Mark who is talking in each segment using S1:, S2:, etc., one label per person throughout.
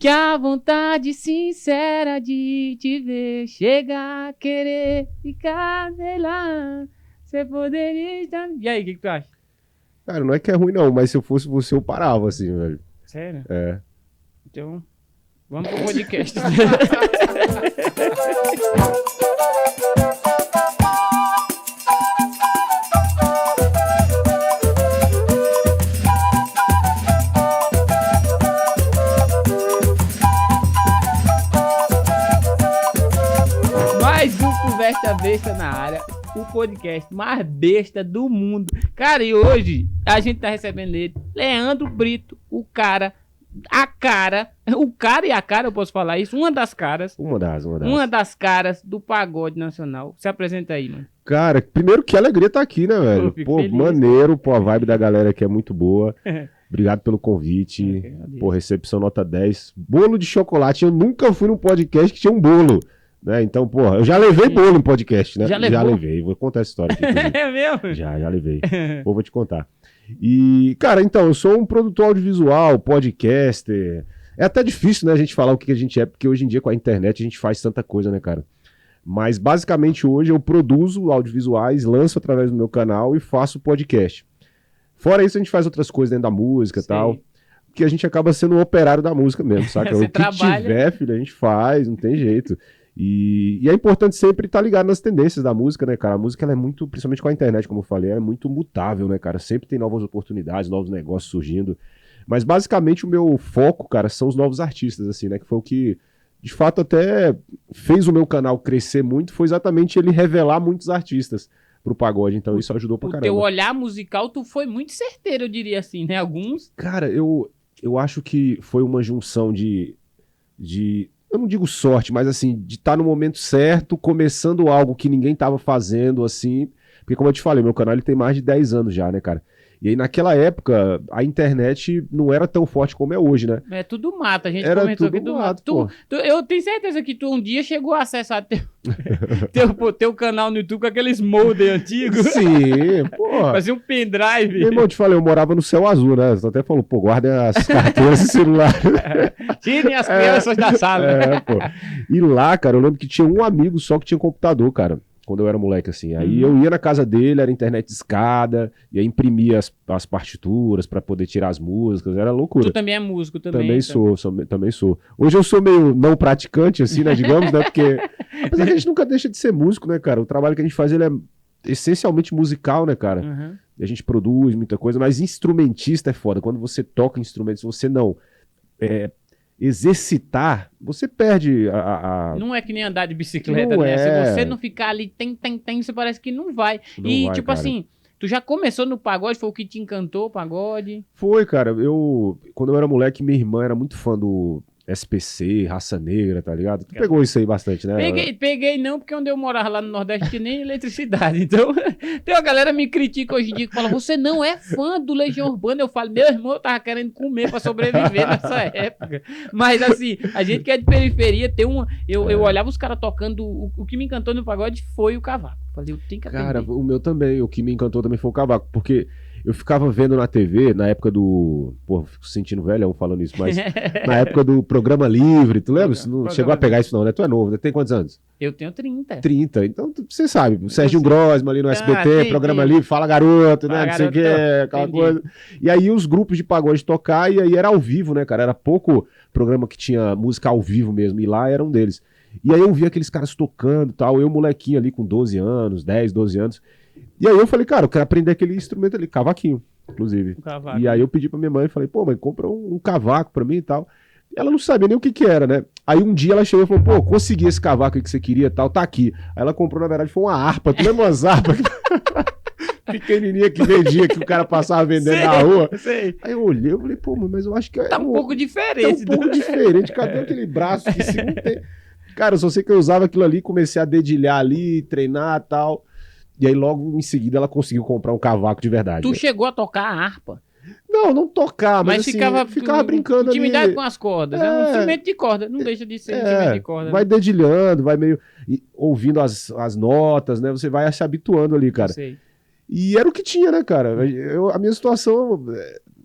S1: que a vontade sincera de te ver chega a querer ficar, sei lá, você poderia estar... E aí, o que tu acha?
S2: Cara, não é que é ruim não, mas se eu fosse você, eu parava, assim, velho.
S1: Sério?
S2: É.
S1: Então, vamos pro podcast. Mais um Conversa Besta na área, o podcast mais besta do mundo. Cara, e hoje a gente tá recebendo ele, Leandro Brito, o cara e a cara, eu posso falar isso, uma das caras do pagode nacional. Se apresenta aí, mano.
S2: Cara, primeiro que alegria tá aqui, né, velho? Pô,
S1: feliz,
S2: maneiro, pô, a vibe da galera aqui é muito boa. Obrigado pelo convite. Pô, recepção nota 10. Bolo de chocolate, eu nunca fui num podcast que tinha um bolo. Né? Então, porra, eu já levei bolo em podcast, né?
S1: Já levei,
S2: vou contar essa história aqui.
S1: É mesmo?
S2: Já levei. Vou te contar. E, cara, então, eu sou um produtor audiovisual, podcaster. É até difícil, né, a gente falar o que a gente é, porque hoje em dia com a internet a gente faz tanta coisa, né, cara? Mas, basicamente, hoje eu produzo audiovisuais, lanço através do meu canal e faço podcast. Fora isso, a gente faz outras coisas dentro da música e tal. Que a gente acaba sendo um operário da música mesmo, saca? O que tiver, filho, a gente faz, não tem jeito. E é importante sempre estar ligado nas tendências da música, né, cara? A música, ela é muito, principalmente com a internet, como eu falei, é muito mutável, né, cara? Sempre tem novas oportunidades, novos negócios surgindo. Mas, basicamente, o meu foco, cara, são os novos artistas, assim, né? Que foi o que, de fato, até fez o meu canal crescer muito, foi exatamente ele revelar muitos artistas pro pagode. Então, isso ajudou pra caramba.
S1: O teu olhar musical, tu foi muito certeiro, eu diria assim, né? Alguns...
S2: Cara, eu acho que foi uma junção de eu não digo sorte, mas assim, de estar no momento certo, começando algo que ninguém tava fazendo, assim, porque como eu te falei, meu canal ele tem mais de 10 anos já, né, cara? E aí naquela época, a internet não era tão forte como é hoje, né?
S1: É tudo mato, a gente
S2: era
S1: comentou
S2: tudo
S1: aqui do
S2: mato.
S1: Eu tenho certeza que tu um dia chegou a acessar teu canal no YouTube com aqueles moldes antigos.
S2: Sim, porra.
S1: Fazia um pendrive.
S2: Meu irmão, eu te falei, eu morava no céu azul, né? Você até falou, pô, guardem as carteiras e celular.
S1: Tirem as crianças da sala.
S2: Pô. E lá, cara, eu lembro que tinha um amigo só que tinha computador, cara. Quando eu era moleque, assim. Aí eu ia na casa dele, era internet de escada, e aí imprimia as partituras pra poder tirar as músicas, era loucura.
S1: Tu também é músico também?
S2: Também sou. Hoje eu sou meio não praticante, assim, né, digamos, né, porque apesar que a gente nunca deixa de ser músico, né, cara, o trabalho que a gente faz, ele é essencialmente musical, né, cara, e a gente produz muita coisa, mas instrumentista é foda, quando você toca instrumentos, você não exercitar, você perde
S1: Não é que nem andar de bicicleta,
S2: não
S1: né?
S2: é.
S1: Se você não ficar ali, tem, você parece que não vai.
S2: Não
S1: e,
S2: vai,
S1: tipo
S2: cara.
S1: assim, tu já começou no pagode, foi o que te encantou, o pagode?
S2: Foi, cara, quando eu era moleque, minha irmã era muito fã do SPC, Raça Negra, tá ligado? Tu pegou isso aí bastante, né?
S1: Peguei não, porque onde eu morava lá no Nordeste tinha nem eletricidade. Então, tem uma galera que me critica hoje em dia que fala, você não é fã do Legião Urbana. Eu falo, meu irmão, eu tava querendo comer pra sobreviver nessa época. Mas assim, a gente que é de periferia, tem uma... Eu olhava os caras tocando, o que me encantou no pagode foi o cavaco. Falei, eu tenho que aprender.
S2: Cara, o meu também, o que me encantou também foi o cavaco, porque eu ficava vendo na TV, na época do... Pô, fico sentindo velhão falando isso, mas na época do Programa Livre, tu lembra? Você não chegou a pegar isso não, né? Tu é novo, né? Tem quantos anos?
S1: Eu tenho 30.
S2: 30, então você sabe, o Sérgio Grosman ali no SBT, Programa Livre, Fala Garoto, né? Não sei o que, aquela coisa. E aí os grupos de pagode tocar, e aí era ao vivo, né, cara? Era pouco programa que tinha música ao vivo mesmo, e lá era um deles. E aí eu vi aqueles caras tocando e tal, eu molequinho ali com 12 anos, 10, 12 anos. E aí eu falei, cara, eu quero aprender aquele instrumento ali, cavaquinho, inclusive. E aí eu pedi pra minha mãe, falei, pô, mãe, compra um cavaco pra mim e tal. E ela não sabia nem o que era, né? Aí um dia ela chegou e falou, pô, consegui esse cavaco aí que você queria e tal, tá aqui. Aí ela comprou, na verdade, foi uma harpa, tu lembra umas harpas? Pequenininha que vendia, que o cara passava vendendo na rua. Aí eu olhei, eu falei, pô, mas eu acho que...
S1: Tá um pouco diferente.
S2: Tá um pouco diferente, cadê aquele braço que se não tem... Cara, eu só sei que eu usava aquilo ali, comecei a dedilhar ali, treinar e tal... E aí logo em seguida ela conseguiu comprar um cavaco de verdade.
S1: Tu chegou a tocar a harpa?
S2: Não tocar, mas assim, ficava brincando ali.
S1: Intimidade com as cordas, é um instrumento de corda, não deixa de ser instrumento de corda.
S2: Vai dedilhando, vai meio ouvindo as notas, né? Você vai se habituando ali, cara.
S1: Sei.
S2: E era o que tinha, né, cara? A minha situação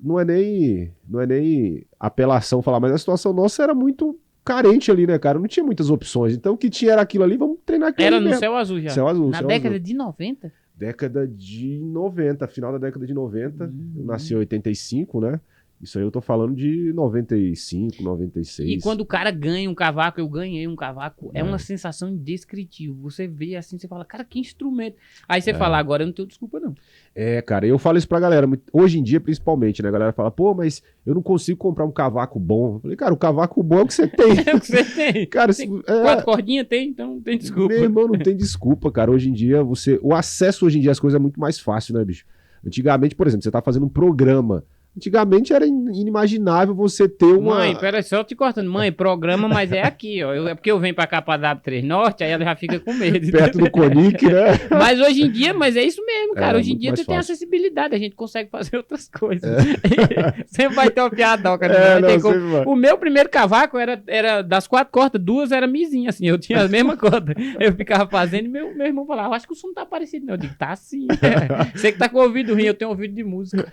S2: não é nem apelação falar, mas a situação nossa era muito carente ali, né, cara? Não tinha muitas opções. Então o que tinha era aquilo ali, vamos treinar aquilo
S1: Era
S2: ali
S1: no
S2: mesmo.
S1: Céu Azul já.
S2: Céu Azul,
S1: Na
S2: Céu
S1: década
S2: Azul.
S1: de 90?
S2: Década de 90, final da década de 90. Eu nasci em 85, né? Isso aí eu tô falando de 95, 96.
S1: E quando o cara ganha um cavaco, eu ganhei um cavaco, é uma sensação indescritível. Você vê assim, você fala, cara, que instrumento. Aí você fala, agora eu não tenho desculpa, não.
S2: É, cara, eu falo isso pra galera, hoje em dia principalmente, né? A galera fala, pô, mas eu não consigo comprar um cavaco bom. Eu falei, cara, o cavaco bom é o que você tem.
S1: É o que você tem.
S2: Cara,
S1: Tem 4 cordinhas tem, então não tem desculpa.
S2: Meu irmão, não tem desculpa, cara. Hoje em dia, o acesso hoje em dia às coisas é muito mais fácil, né, bicho? Antigamente, por exemplo, você tá fazendo um programa. Antigamente era inimaginável você ter uma...
S1: Mãe, peraí, só te cortando. Mãe, programa, mas é aqui, ó. É porque eu venho pra cá pra W3 Norte, aí ela já fica com medo.
S2: Perto do Conic, né?
S1: Mas hoje em dia, mas é isso mesmo, cara. Hoje em
S2: muito
S1: dia
S2: mais
S1: você tem
S2: fácil.
S1: acessibilidade, a gente consegue fazer outras coisas. Sempre vai ter uma piadoca,
S2: É,
S1: não tem
S2: não,
S1: como.
S2: sempre vai.
S1: O meu primeiro cavaco era das 4 cordas, 2 era mizinha, assim. Eu tinha a mesma corda. Eu ficava fazendo e meu irmão falava, acho que o som não tá parecido, não. Eu digo, tá sim. Você que tá com o ouvido ruim, eu tenho ouvido de música.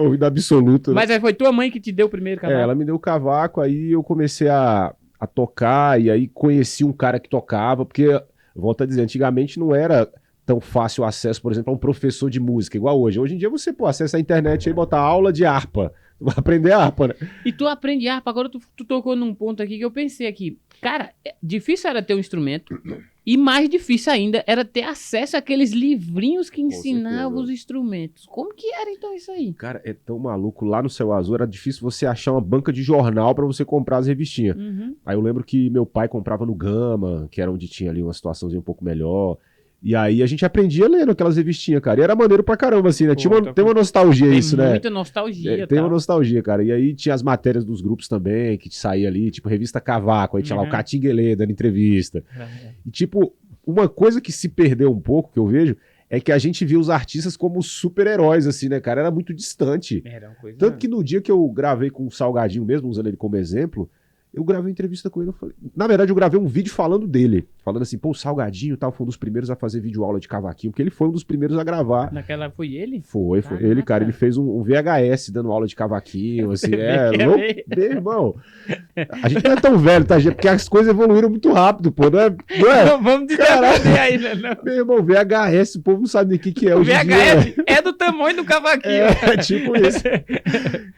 S2: Ouvido absoluto. Né?
S1: Mas aí foi tua mãe que te deu o primeiro cavaco?
S2: Ela me deu o cavaco, aí eu comecei a tocar, e aí conheci um cara que tocava, porque, volto a dizer, antigamente não era tão fácil o acesso, por exemplo, a um professor de música, igual hoje. Hoje em dia você, pô, acessa a internet e botar aula de harpa. Vai aprender harpa, né?
S1: E tu aprende harpa, agora tu tocou num ponto aqui que eu pensei aqui. Cara, difícil era ter um instrumento e mais difícil ainda era ter acesso àqueles livrinhos que ensinavam
S2: certeza.
S1: os instrumentos. Como que era então isso aí?
S2: Cara, é tão maluco. Lá no Céu Azul era difícil você achar uma banca de jornal pra você comprar as revistinhas.
S1: Uhum.
S2: Aí eu lembro que meu pai comprava no Gama, que era onde tinha ali uma situaçãozinha um pouco melhor. E aí a gente aprendia lendo aquelas revistinhas, cara. E era maneiro pra caramba, assim, né? Tem uma nostalgia
S1: Tem
S2: isso, né?
S1: muita nostalgia.
S2: Tem uma
S1: tal.
S2: nostalgia, cara. E aí tinha as matérias dos grupos também, que saía ali, tipo, revista Cavaco, aí tinha lá o Catinguelê dando entrevista. E, tipo, uma coisa que se perdeu um pouco, que eu vejo, é que a gente via os artistas como super-heróis, assim, né, cara? Era muito distante.
S1: Era uma coisa...
S2: Tanto que no dia que eu gravei com o Salgadinho mesmo, usando ele como exemplo, eu gravei uma entrevista com ele. Na verdade, eu gravei um vídeo falando dele. Falando assim, pô, o Salgadinho e tal foi um dos primeiros a fazer vídeo aula de cavaquinho, porque ele foi um dos primeiros a gravar.
S1: Naquela foi ele?
S2: Foi
S1: Caraca.
S2: ele, cara. Ele fez um VHS dando aula de cavaquinho, assim, louco. Meu irmão. A gente não é tão velho, tá, gente? Porque as coisas evoluíram muito rápido, pô. Não é?
S1: Não vamos defender ainda, não.
S2: Meu irmão, VHS, o povo não sabe nem o que é
S1: O
S2: hoje em
S1: VHS
S2: dia.
S1: é do tamanho do cavaquinho.
S2: É, tipo isso.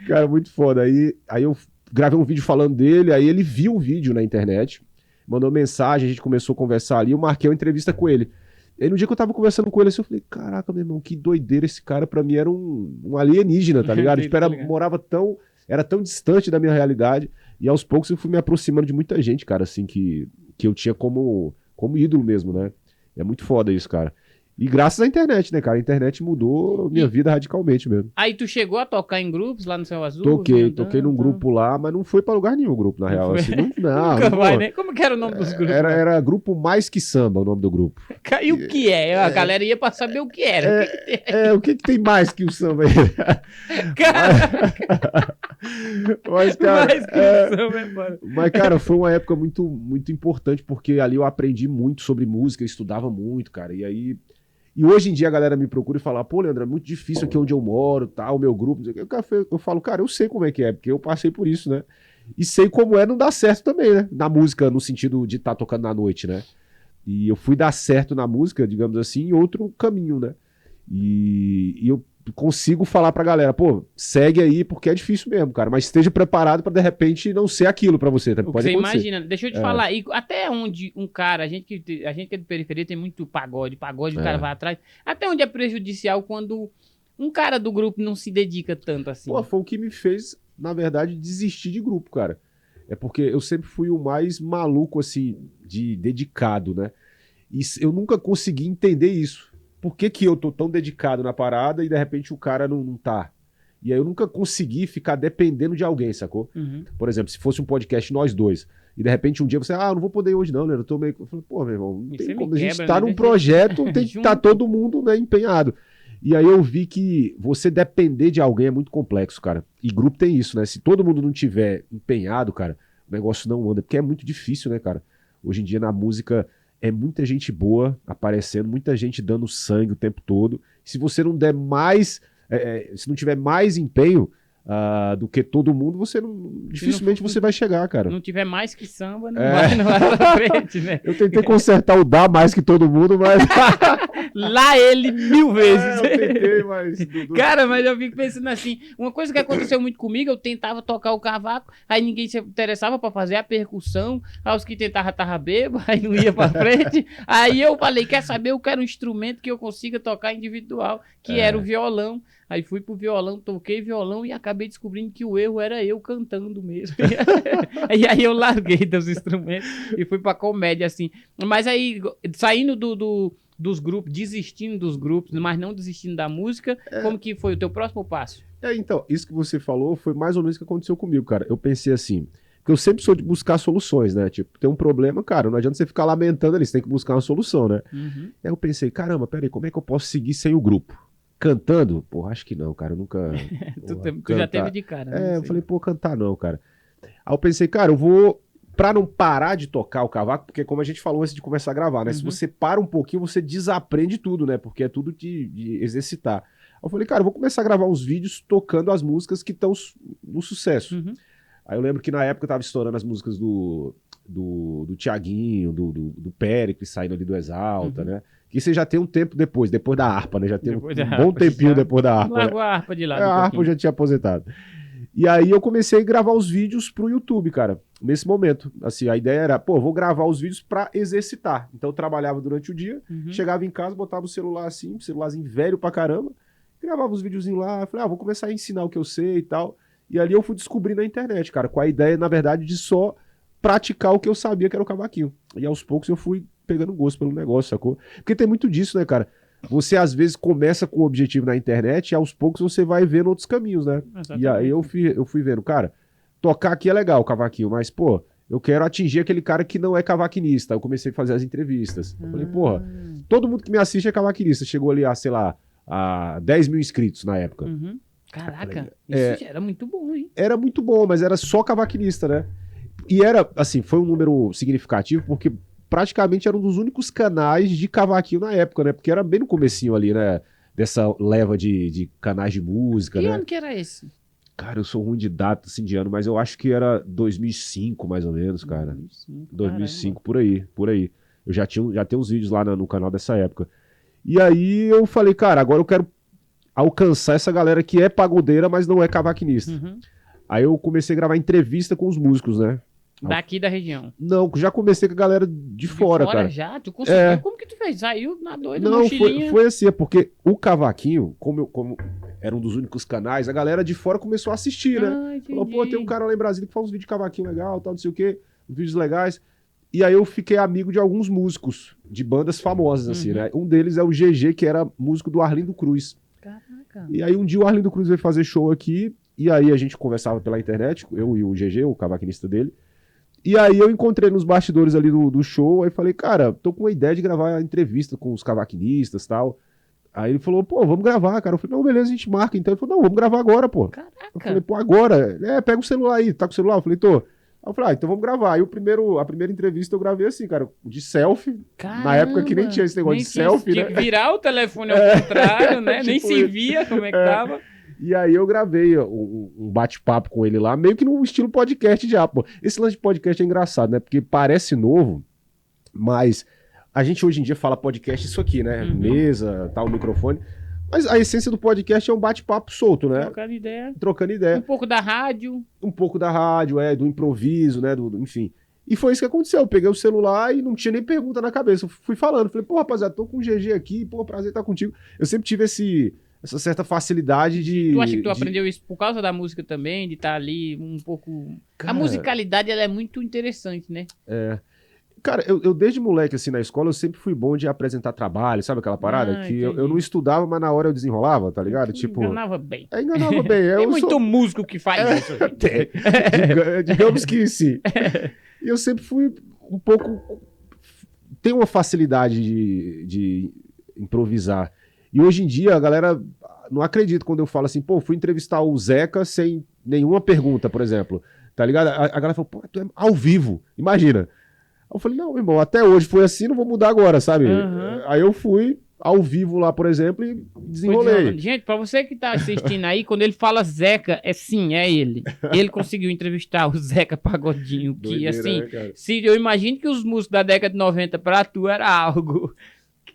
S2: Cara, muito foda. Aí eu gravei um vídeo falando dele, aí ele viu o vídeo na internet, mandou mensagem, a gente começou a conversar ali, eu marquei uma entrevista com ele. E aí no dia que eu tava conversando com ele, assim, eu falei, caraca, meu irmão, que doideira esse cara, pra mim era um alienígena, tá ligado? Tipo, era tão distante da minha realidade, e aos poucos eu fui me aproximando de muita gente, cara, assim, que eu tinha como ídolo mesmo, né? É muito foda isso, cara. E graças à internet, né, cara? A internet mudou minha vida radicalmente mesmo.
S1: Aí tu chegou a tocar em grupos lá no Céu Azul?
S2: Toquei num grupo lá, mas não foi pra lugar nenhum o grupo, na real. Assim, não,
S1: Nunca
S2: pô.
S1: vai, né? Como que era o nome dos grupos?
S2: Era Grupo Mais Que Samba, o nome do grupo.
S1: E o que é? A galera ia pra saber o que era.
S2: O que tem mais que o samba aí?
S1: Cara,
S2: Mas, cara,
S1: mais que o samba, mano.
S2: mas, cara, foi uma época muito, muito importante, porque ali eu aprendi muito sobre música, eu estudava muito, cara. E hoje em dia a galera me procura e fala, pô, Leandro, é muito difícil aqui onde eu moro, tá, o meu grupo, não sei o quê. Eu falo, cara, eu sei como é que é, porque eu passei por isso, né? E sei como é não dar certo também, né? Na música, no sentido de estar tocando na noite, né? E eu fui dar certo na música, digamos assim, em outro caminho, né? E eu consigo falar pra galera, pô, segue aí, porque é difícil mesmo, cara, mas esteja preparado pra de repente não ser aquilo pra você, tá?
S1: O que
S2: Pode
S1: você
S2: acontecer.
S1: imagina, deixa eu te falar, e até onde um cara, a gente que é de periferia tem muito pagode, o cara vai atrás, até onde é prejudicial quando um cara do grupo não se dedica tanto assim.
S2: Pô, foi o que me fez, na verdade, desistir de grupo, cara. É porque eu sempre fui o mais maluco, assim, de dedicado, né? E eu nunca consegui entender isso. Por que eu tô tão dedicado na parada e de repente o cara não tá? E aí eu nunca consegui ficar dependendo de alguém, sacou?
S1: Uhum.
S2: Por exemplo, se fosse um podcast nós dois, e de repente um dia você, eu não vou poder ir hoje não, né? Eu tô meio... Eu falei, pô, meu irmão, não
S1: E você
S2: tem
S1: me
S2: como. A gente
S1: quebra,
S2: tá
S1: né?
S2: num projeto, tem que
S1: Junto.
S2: estar todo mundo, né, empenhado. E aí eu vi que você depender de alguém é muito complexo, cara. E grupo tem isso, né? Se todo mundo não tiver empenhado, cara, o negócio não anda, porque é muito difícil, né, cara? Hoje em dia na música é muita gente boa aparecendo, muita gente dando sangue o tempo todo. Se você não der mais, se não tiver mais empenho, do que todo mundo, dificilmente você vai chegar, cara.
S1: Não tiver mais que samba, não vai pra frente, né?
S2: Eu tentei consertar o Dá mais que todo mundo, mas...
S1: Lá ele 1000 vezes.
S2: Eu tentei, mas...
S1: Cara, mas eu fico pensando assim, uma coisa que aconteceu muito comigo, eu tentava tocar o cavaco, aí ninguém se interessava pra fazer a percussão, aí os que tentavam tava bêbado, aí não ia pra frente, aí eu falei, quer saber, eu quero um instrumento que eu consiga tocar individual, que era o violão. Aí fui pro violão, toquei violão e acabei descobrindo que o erro era eu cantando mesmo. E aí eu larguei dos instrumentos e fui pra comédia, assim. Mas aí, saindo dos grupos, desistindo dos grupos, mas não desistindo da música, como que foi o teu próximo passo?
S2: Então, isso que você falou foi mais ou menos o que aconteceu comigo, cara. Eu pensei assim, porque eu sempre sou de buscar soluções, né? Tipo, tem um problema, cara, não adianta você ficar lamentando ali, você tem que buscar uma solução, né?
S1: Uhum.
S2: Aí eu pensei, caramba, peraí, como é que eu posso seguir sem o grupo? Cantando? Porra, acho que não, cara, eu nunca...
S1: Tu já teve de cara, né?
S2: Eu falei, pô, cantar não, cara. Aí eu pensei, cara, eu vou... Pra não parar de tocar o cavaco, porque como a gente falou antes de começar a gravar, né? Se você para um pouquinho, você desaprende tudo, né? Porque é tudo de exercitar. Aí eu falei, cara, eu vou começar a gravar uns vídeos tocando as músicas que estão no sucesso.
S1: Uhum.
S2: Aí eu lembro que na época eu tava estourando as músicas do Thiaguinho, do Péricles, saindo ali do Exalta, né? Que você já tem um tempo depois da harpa, né? Já tem um bom tempinho depois da harpa.
S1: Largou a harpa de lado.
S2: A harpa eu já tinha aposentado. E aí eu comecei a gravar os vídeos pro YouTube, cara. Nesse momento. Assim, a ideia era, pô, vou gravar os vídeos pra exercitar. Então eu trabalhava durante o dia, chegava em casa, botava o celular assim, um celularzinho velho pra caramba, gravava os videozinhos lá, falei, vou começar a ensinar o que eu sei e tal. E ali eu fui descobrindo na internet, cara, com a ideia, na verdade, de só praticar o que eu sabia que era o cavaquinho. E aos poucos eu fui pegando gosto pelo negócio, sacou? Porque tem muito disso, né, cara? Você às vezes começa com um objetivo na internet e aos poucos você vai vendo outros caminhos, né? Exatamente. E aí eu fui vendo, cara, tocar aqui é legal, cavaquinho, mas, pô, eu quero atingir aquele cara que não é cavaquinista. Eu comecei a fazer as entrevistas. Eu falei, porra, todo mundo que me assiste é cavaquinista. Chegou ali a, sei lá, a 10 mil inscritos na época.
S1: Caraca, isso já era muito bom, hein?
S2: Era muito bom, mas era só cavaquinista, né? E era, assim, foi um número significativo porque praticamente era um dos únicos canais de cavaquinho na época, né? Porque era bem no comecinho ali, né? Dessa leva de canais de música,
S1: que
S2: né?
S1: ano que era esse?
S2: Cara, eu sou ruim de data, assim, de ano, mas eu acho que era 2005, mais ou menos, cara. 2005, por aí. Eu já tenho uns vídeos lá no canal dessa época. E aí eu falei, cara, agora eu quero alcançar essa galera que é pagodeira, mas não é cavaquinista. Aí eu comecei a gravar entrevista com os músicos, né?
S1: Daqui da região.
S2: Não, já comecei com a galera de fora, cara.
S1: Já? Tu conseguiu? Como que tu fez? Saiu na doida,
S2: não,
S1: mochilinha?
S2: foi assim, é porque o cavaquinho, como era um dos únicos canais, a galera de fora começou a assistir, né? Falou, pô, tem um cara lá em Brasília que faz uns vídeos de cavaquinho legal, tal, não sei o quê, vídeos legais. E aí eu fiquei amigo de alguns músicos de bandas famosas, assim, né? Um deles é o GG, que era músico do Arlindo Cruz.
S1: Caraca.
S2: E aí um dia o Arlindo Cruz veio fazer show aqui, e aí a gente conversava pela internet, eu e o GG, o cavaquinista dele. E aí eu encontrei nos bastidores ali do show, aí falei, cara, tô com uma ideia de gravar a entrevista com os cavaquinistas e tal. Aí ele falou, pô, vamos gravar, cara. Eu falei, não, beleza, a gente marca. Então ele falou, não, vamos gravar agora, pô.
S1: Caraca.
S2: Eu falei, pô, agora? Pega o celular aí, tá com o celular? Eu falei, tô. Aí eu falei, então vamos gravar. Aí a primeira entrevista eu gravei assim, cara, de selfie.
S1: Caramba.
S2: Na época que nem tinha esse negócio de selfie, né?
S1: Tinha que virar o telefone ao contrário, né? Nem se via como é que tava.
S2: E aí eu gravei um bate-papo com ele lá, meio que no estilo podcast já, pô. Esse lance de podcast é engraçado, né? Porque parece novo, mas a gente hoje em dia fala podcast isso aqui, né? Mesa, tal, microfone. Mas a essência do podcast é um bate-papo solto, né? Trocando ideia.
S1: Um pouco da rádio.
S2: Um pouco da rádio, do improviso, né? Enfim. E foi isso que aconteceu. Eu peguei o celular e não tinha nem pergunta na cabeça. Eu fui falando. Falei, pô, rapaziada, tô com o GG aqui. Pô, prazer estar contigo. Eu sempre tive essa certa facilidade de...
S1: Tu acha que tu aprendeu isso por causa da música também? De estar ali um pouco... Cara, a musicalidade, ela é muito interessante, né?
S2: Cara, eu desde moleque, assim, na escola, eu sempre fui bom de apresentar trabalho, sabe aquela parada? Que eu não estudava, mas na hora eu desenrolava, tá ligado? Tipo...
S1: Enganava bem.
S2: Enganava bem.
S1: Tem muito músico que faz isso.
S2: Digamos que sim. E eu sempre fui um pouco... Tenho uma facilidade de improvisar. E hoje em dia a galera não acredita quando eu falo assim, pô, fui entrevistar o Zeca sem nenhuma pergunta, por exemplo. Tá ligado? A galera fala, pô, tu é ao vivo, imagina. Aí eu falei, não, irmão, até hoje foi assim, não vou mudar agora, sabe? Aí eu fui ao vivo lá, por exemplo, e desenrolei.
S1: Gente, pra você que tá assistindo aí, quando ele fala Zeca, é ele. Ele conseguiu entrevistar o Zeca Pagodinho, que
S2: Doideira,
S1: assim,
S2: né, cara?
S1: se eu imagino que os músicos da década de 90 pra tu era algo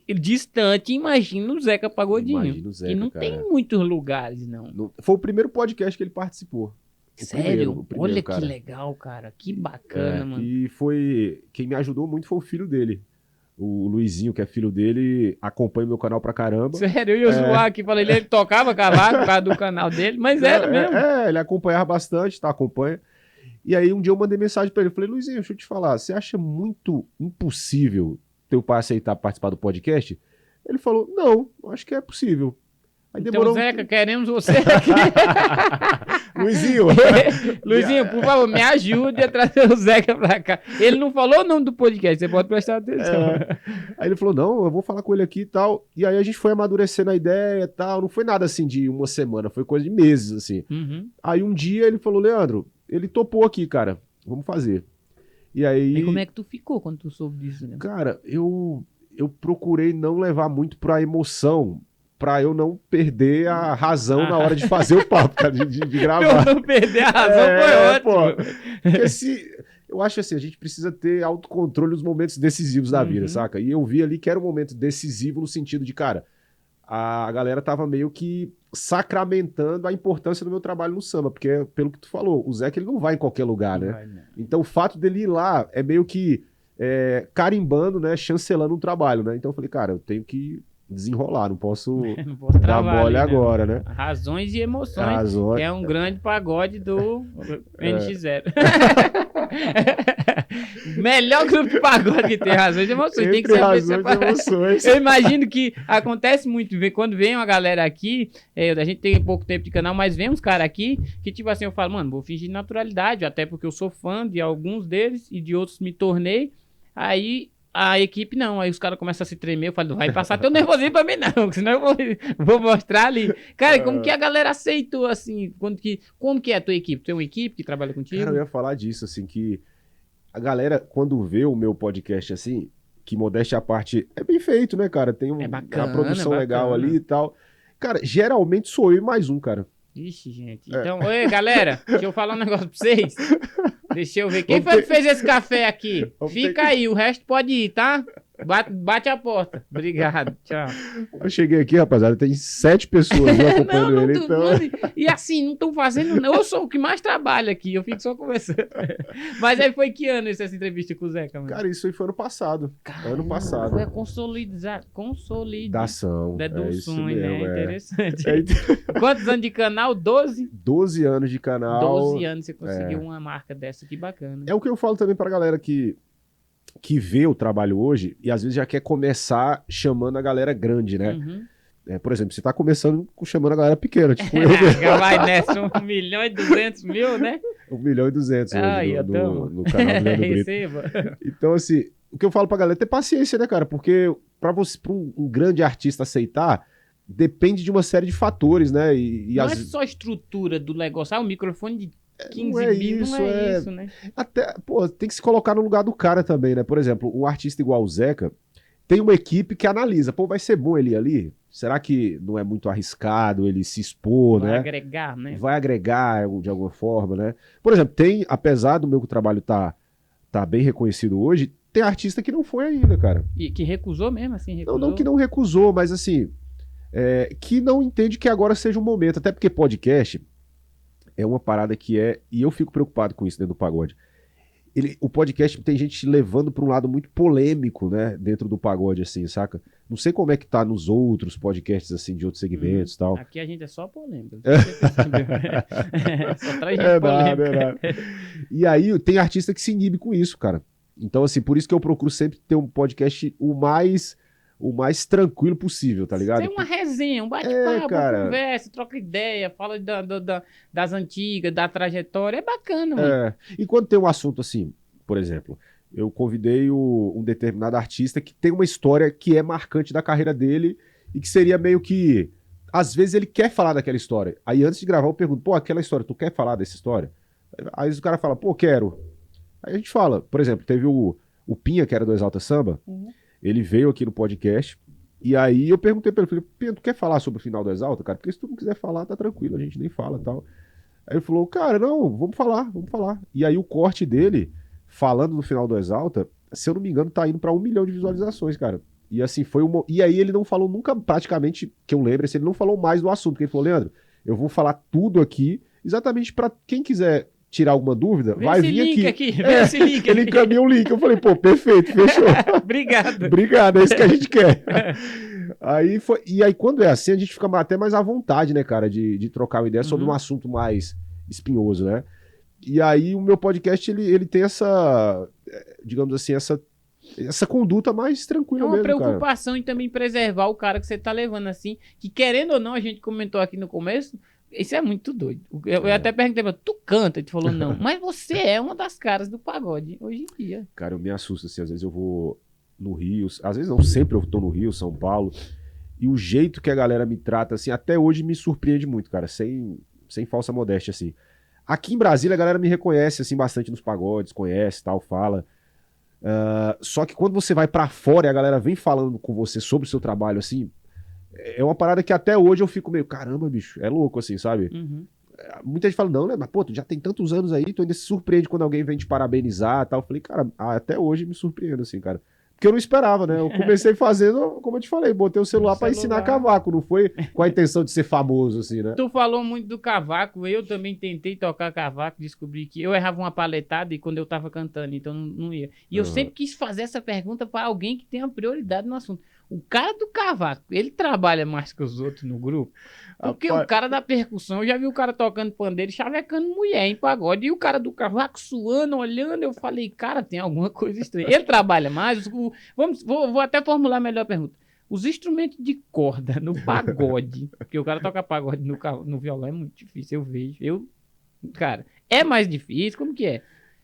S1: distante, imagina o Zeca Pagodinho.
S2: Imagina o Zeca,
S1: que não
S2: cara.
S1: tem muitos lugares, não.
S2: Foi o primeiro podcast que ele participou.
S1: Sério?
S2: O primeiro,
S1: Olha
S2: cara.
S1: que legal, cara. Que bacana, mano.
S2: E quem me ajudou muito foi o filho dele. O Luizinho, que é filho dele, acompanha meu canal pra caramba.
S1: Sério, eu ia zoar aqui, falei, ele tocava cavaco por causa do canal dele, mas era mesmo.
S2: Ele acompanhava bastante, tá? Acompanha. E aí um dia eu mandei mensagem pra ele, falei, Luizinho, deixa eu te falar, você acha muito impossível teu pai aceitar participar do podcast? Ele falou, não, acho que é possível. Aí
S1: Então, Zeca, queremos você aqui.
S2: Luizinho.
S1: Luizinho, por favor, me ajude a trazer o Zeca pra cá. Ele não falou o nome do podcast, você pode prestar atenção.
S2: Aí ele falou, não, eu vou falar com ele aqui e tal. E aí a gente foi amadurecendo a ideia e tal. Não foi nada assim de uma semana, foi coisa de meses, assim.
S1: Uhum.
S2: Aí um dia ele falou, Leandro, ele topou aqui, cara, vamos fazer. E aí...
S1: E como é que tu ficou quando tu soube disso, né?
S2: Cara, eu procurei não levar muito pra emoção, pra eu não perder a razão na hora de fazer o papo, cara, de gravar.
S1: Eu não perder a razão, foi ótimo.
S2: Pô, porque eu acho assim, a gente precisa ter autocontrole nos momentos decisivos da vida, saca? E eu vi ali que era um momento decisivo no sentido de, cara, a galera tava meio que sacramentando a importância do meu trabalho no samba, porque pelo que tu falou, o Zeca ele não vai em qualquer lugar, né?
S1: Vai, né?
S2: Então o fato dele ir lá é meio que carimbando, né, chancelando um trabalho, né? Então eu falei, cara, eu tenho que desenrolar, não posso
S1: Não posso
S2: dar
S1: travar
S2: mole
S1: ali, né?
S2: agora, né?
S1: Razões e emoções,
S2: Razões.
S1: que é um grande pagode do NX0. Melhor grupo de pagode que tem razões e emoções. Tem que
S2: Entre
S1: saber
S2: razões e
S1: separar.
S2: emoções.
S1: Eu imagino que acontece muito, quando vem uma galera aqui, a gente tem pouco tempo de canal, mas vem uns caras aqui que tipo assim, eu falo, mano, vou fingir naturalidade, até porque eu sou fã de alguns deles e de outros me tornei, aí a equipe não, aí os caras começam a se tremer, eu falo, não vai passar teu nervosismo pra mim não, senão eu vou mostrar ali. Cara, como que a galera aceitou assim, como que é a tua equipe? Tem uma equipe que trabalha contigo?
S2: Cara, eu ia falar disso, assim, que a galera, quando vê o meu podcast, assim, que modéstia à parte, é bem feito, né, cara? Tem
S1: bacana,
S2: a produção
S1: bacana.
S2: legal ali e tal. Cara, geralmente sou eu e mais um, cara.
S1: Ixi, gente. Então, oi, galera, deixa eu falar um negócio pra vocês. Deixa eu ver. Quem
S2: Vamos
S1: foi que fez esse café aqui?
S2: Vamos
S1: Fica aí, o resto pode ir, tá? Bate a porta. Obrigado, tchau.
S2: Eu cheguei aqui, rapaziada, tem 7 pessoas viu, acompanhando ele, então...
S1: E assim, não estão fazendo não. Eu sou o que mais trabalha aqui, eu fico só conversando. Mas aí foi que ano essa entrevista com o Zeca, mano?
S2: Cara, isso aí foi ano passado. Ano passado.
S1: Foi a consolidação.
S2: Dação.
S1: Deduções,
S2: é isso
S1: né?
S2: mesmo,
S1: Interessante.
S2: É.
S1: Quantos anos de canal? 12?
S2: 12 anos de canal.
S1: 12 anos você conseguiu uma marca dessa, que bacana.
S2: É o que eu falo também pra galera que vê o trabalho hoje e às vezes já quer começar chamando a galera grande, né?
S1: Uhum.
S2: Por exemplo, você tá começando chamando a galera pequena, tipo eu mesmo.
S1: Vai nessa 1.200.000, né?
S2: 1.200.000
S1: Ai,
S2: hoje no canal do Leandro Brito.
S1: Receba.
S2: Então, assim, o que eu falo pra galera é ter paciência, né, cara? Porque pra um grande artista aceitar, depende de uma série de fatores, né?
S1: Não é só a estrutura do negócio. O microfone de 15
S2: não é
S1: mil
S2: isso,
S1: não é isso, né?
S2: Até, pô, tem que se colocar no lugar do cara também, né? Por exemplo, um artista igual o Zeca tem uma equipe que analisa, pô, vai ser bom ele ir ali? Será que não é muito arriscado ele se expor,
S1: Vai
S2: né?
S1: agregar, né?
S2: Vai agregar de alguma forma, né? Por exemplo, apesar do meu trabalho tá bem reconhecido hoje, tem artista que não foi ainda, cara.
S1: E que recusou mesmo, assim, recusou.
S2: Não que não recusou, mas assim, que não entende que agora seja um momento, até porque podcast é uma parada e eu fico preocupado com isso dentro do pagode. O podcast tem gente levando para um lado muito polêmico, né, dentro do pagode, assim, saca? Não sei como é que tá nos outros podcasts, assim, de outros segmentos e tal.
S1: Aqui a gente é só polêmica. Só traz gente polêmica.
S2: Nada. E aí tem artista que se inibe com isso, cara. Então, assim, por isso que eu procuro sempre ter um podcast o mais tranquilo possível, tá ligado?
S1: Tem uma resenha, um bate-papo,
S2: cara.
S1: conversa, troca ideia, fala das antigas, da trajetória. É bacana, mano.
S2: E quando tem um assunto assim, por exemplo, eu convidei um determinado artista que tem uma história que é marcante da carreira dele e que seria meio que... Às vezes ele quer falar daquela história. Aí antes de gravar eu pergunto, pô, aquela história, tu quer falar dessa história? Aí o cara fala, pô, quero. Aí a gente fala, por exemplo, teve o Pinha, que era do Exalta Samba, ele veio aqui no podcast E aí eu perguntei pra ele, falei, Pedro, tu quer falar sobre o final do Exalta, cara? Porque se tu não quiser falar, tá tranquilo, a gente nem fala e tal. Aí ele falou, cara, não, vamos falar, vamos falar. E aí o corte dele, falando no final do Exalta, se eu não me engano, tá indo pra 1 milhão de visualizações, cara. E assim, foi uma... E aí ele não falou nunca, praticamente, que eu lembro, assim, ele não falou mais do assunto, porque ele falou, Leandro, eu vou falar tudo aqui, exatamente pra quem quiser tirar alguma dúvida,
S1: Vê
S2: vai
S1: esse
S2: vir
S1: link
S2: aqui.
S1: vê esse link
S2: Ele
S1: aqui.
S2: encaminhou o link, eu falei, pô, perfeito, fechou.
S1: Obrigado.
S2: Obrigado, é isso que a gente quer. Aí foi... E aí, quando é assim, a gente fica até mais à vontade, né, cara, de trocar uma ideia sobre um assunto mais espinhoso, né? E aí, o meu podcast, ele tem essa, digamos assim, essa conduta mais tranquila
S1: É uma
S2: mesmo, cara.
S1: preocupação em também preservar o cara que você tá levando assim, que querendo ou não, a gente comentou aqui no começo, isso é muito doido. Eu até perguntei pra tu canta, ele falou não, mas você é uma das caras do pagode hoje em dia.
S2: Cara, eu me assusto, assim, às vezes eu vou no Rio, às vezes não, sempre eu tô no Rio, São Paulo, e o jeito que a galera me trata, assim, até hoje me surpreende muito, cara, sem falsa modéstia, assim. Aqui em Brasília a galera me reconhece, assim, bastante nos pagodes, conhece, tal, fala. Só que quando você vai pra fora e a galera vem falando com você sobre o seu trabalho, assim, é uma parada que até hoje eu fico meio, caramba, bicho, é louco, assim, sabe? Muita gente fala, não, né, mas pô, tu já tem tantos anos aí, tu ainda se surpreende quando alguém vem te parabenizar e tal. Eu falei, cara, até hoje me surpreendo, assim, cara. Porque eu não esperava, né? Eu comecei fazendo, como eu te falei, botei o celular pra ensinar cavaco, não foi com a intenção de ser famoso, assim, né?
S1: Tu falou muito do cavaco, eu também tentei tocar cavaco, descobri que eu errava uma paletada e quando eu tava cantando, então não ia. E eu sempre quis fazer essa pergunta para alguém que tenha prioridade no assunto. O cara do cavaco, ele trabalha mais que os outros no grupo? Porque o cara da percussão, eu já vi o cara tocando pandeiro e chavecando mulher em pagode. E o cara do cavaco suando, olhando, eu falei, cara, tem alguma coisa estranha. Ele trabalha mais? Vou até formular melhor a pergunta. Os instrumentos de corda no pagode, porque o cara toca pagode no violão é muito difícil, eu vejo. Cara, é mais difícil? Como que é?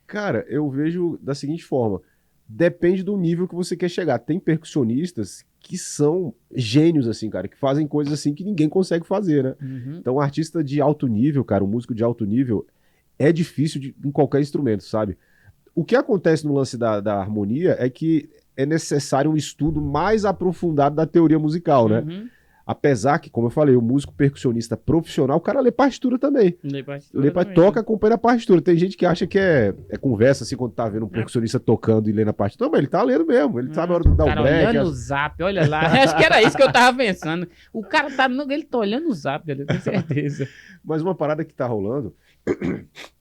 S2: Cara, eu vejo da seguinte forma. Depende do nível que você quer chegar. Tem percussionistas que são gênios, assim, cara, que fazem coisas assim que ninguém consegue fazer, né? Então, um artista de alto nível, cara, um músico de alto nível, é difícil em qualquer instrumento, sabe? O que acontece no lance da harmonia é que é necessário um estudo mais aprofundado da teoria musical, né? Apesar que, como eu falei, o músico percussionista profissional, o cara lê partitura também. Toca, acompanha a partitura. Tem gente que acha que é conversa, assim, quando tá vendo um percussionista tocando e lendo a partitura. Não, mas ele tá lendo mesmo. Ele sabe a hora de dar o break.
S1: Olhando o zap, olha lá. Acho que era isso que eu tava pensando. O cara tá olhando o zap, eu tenho certeza.
S2: Mas uma parada que tá rolando...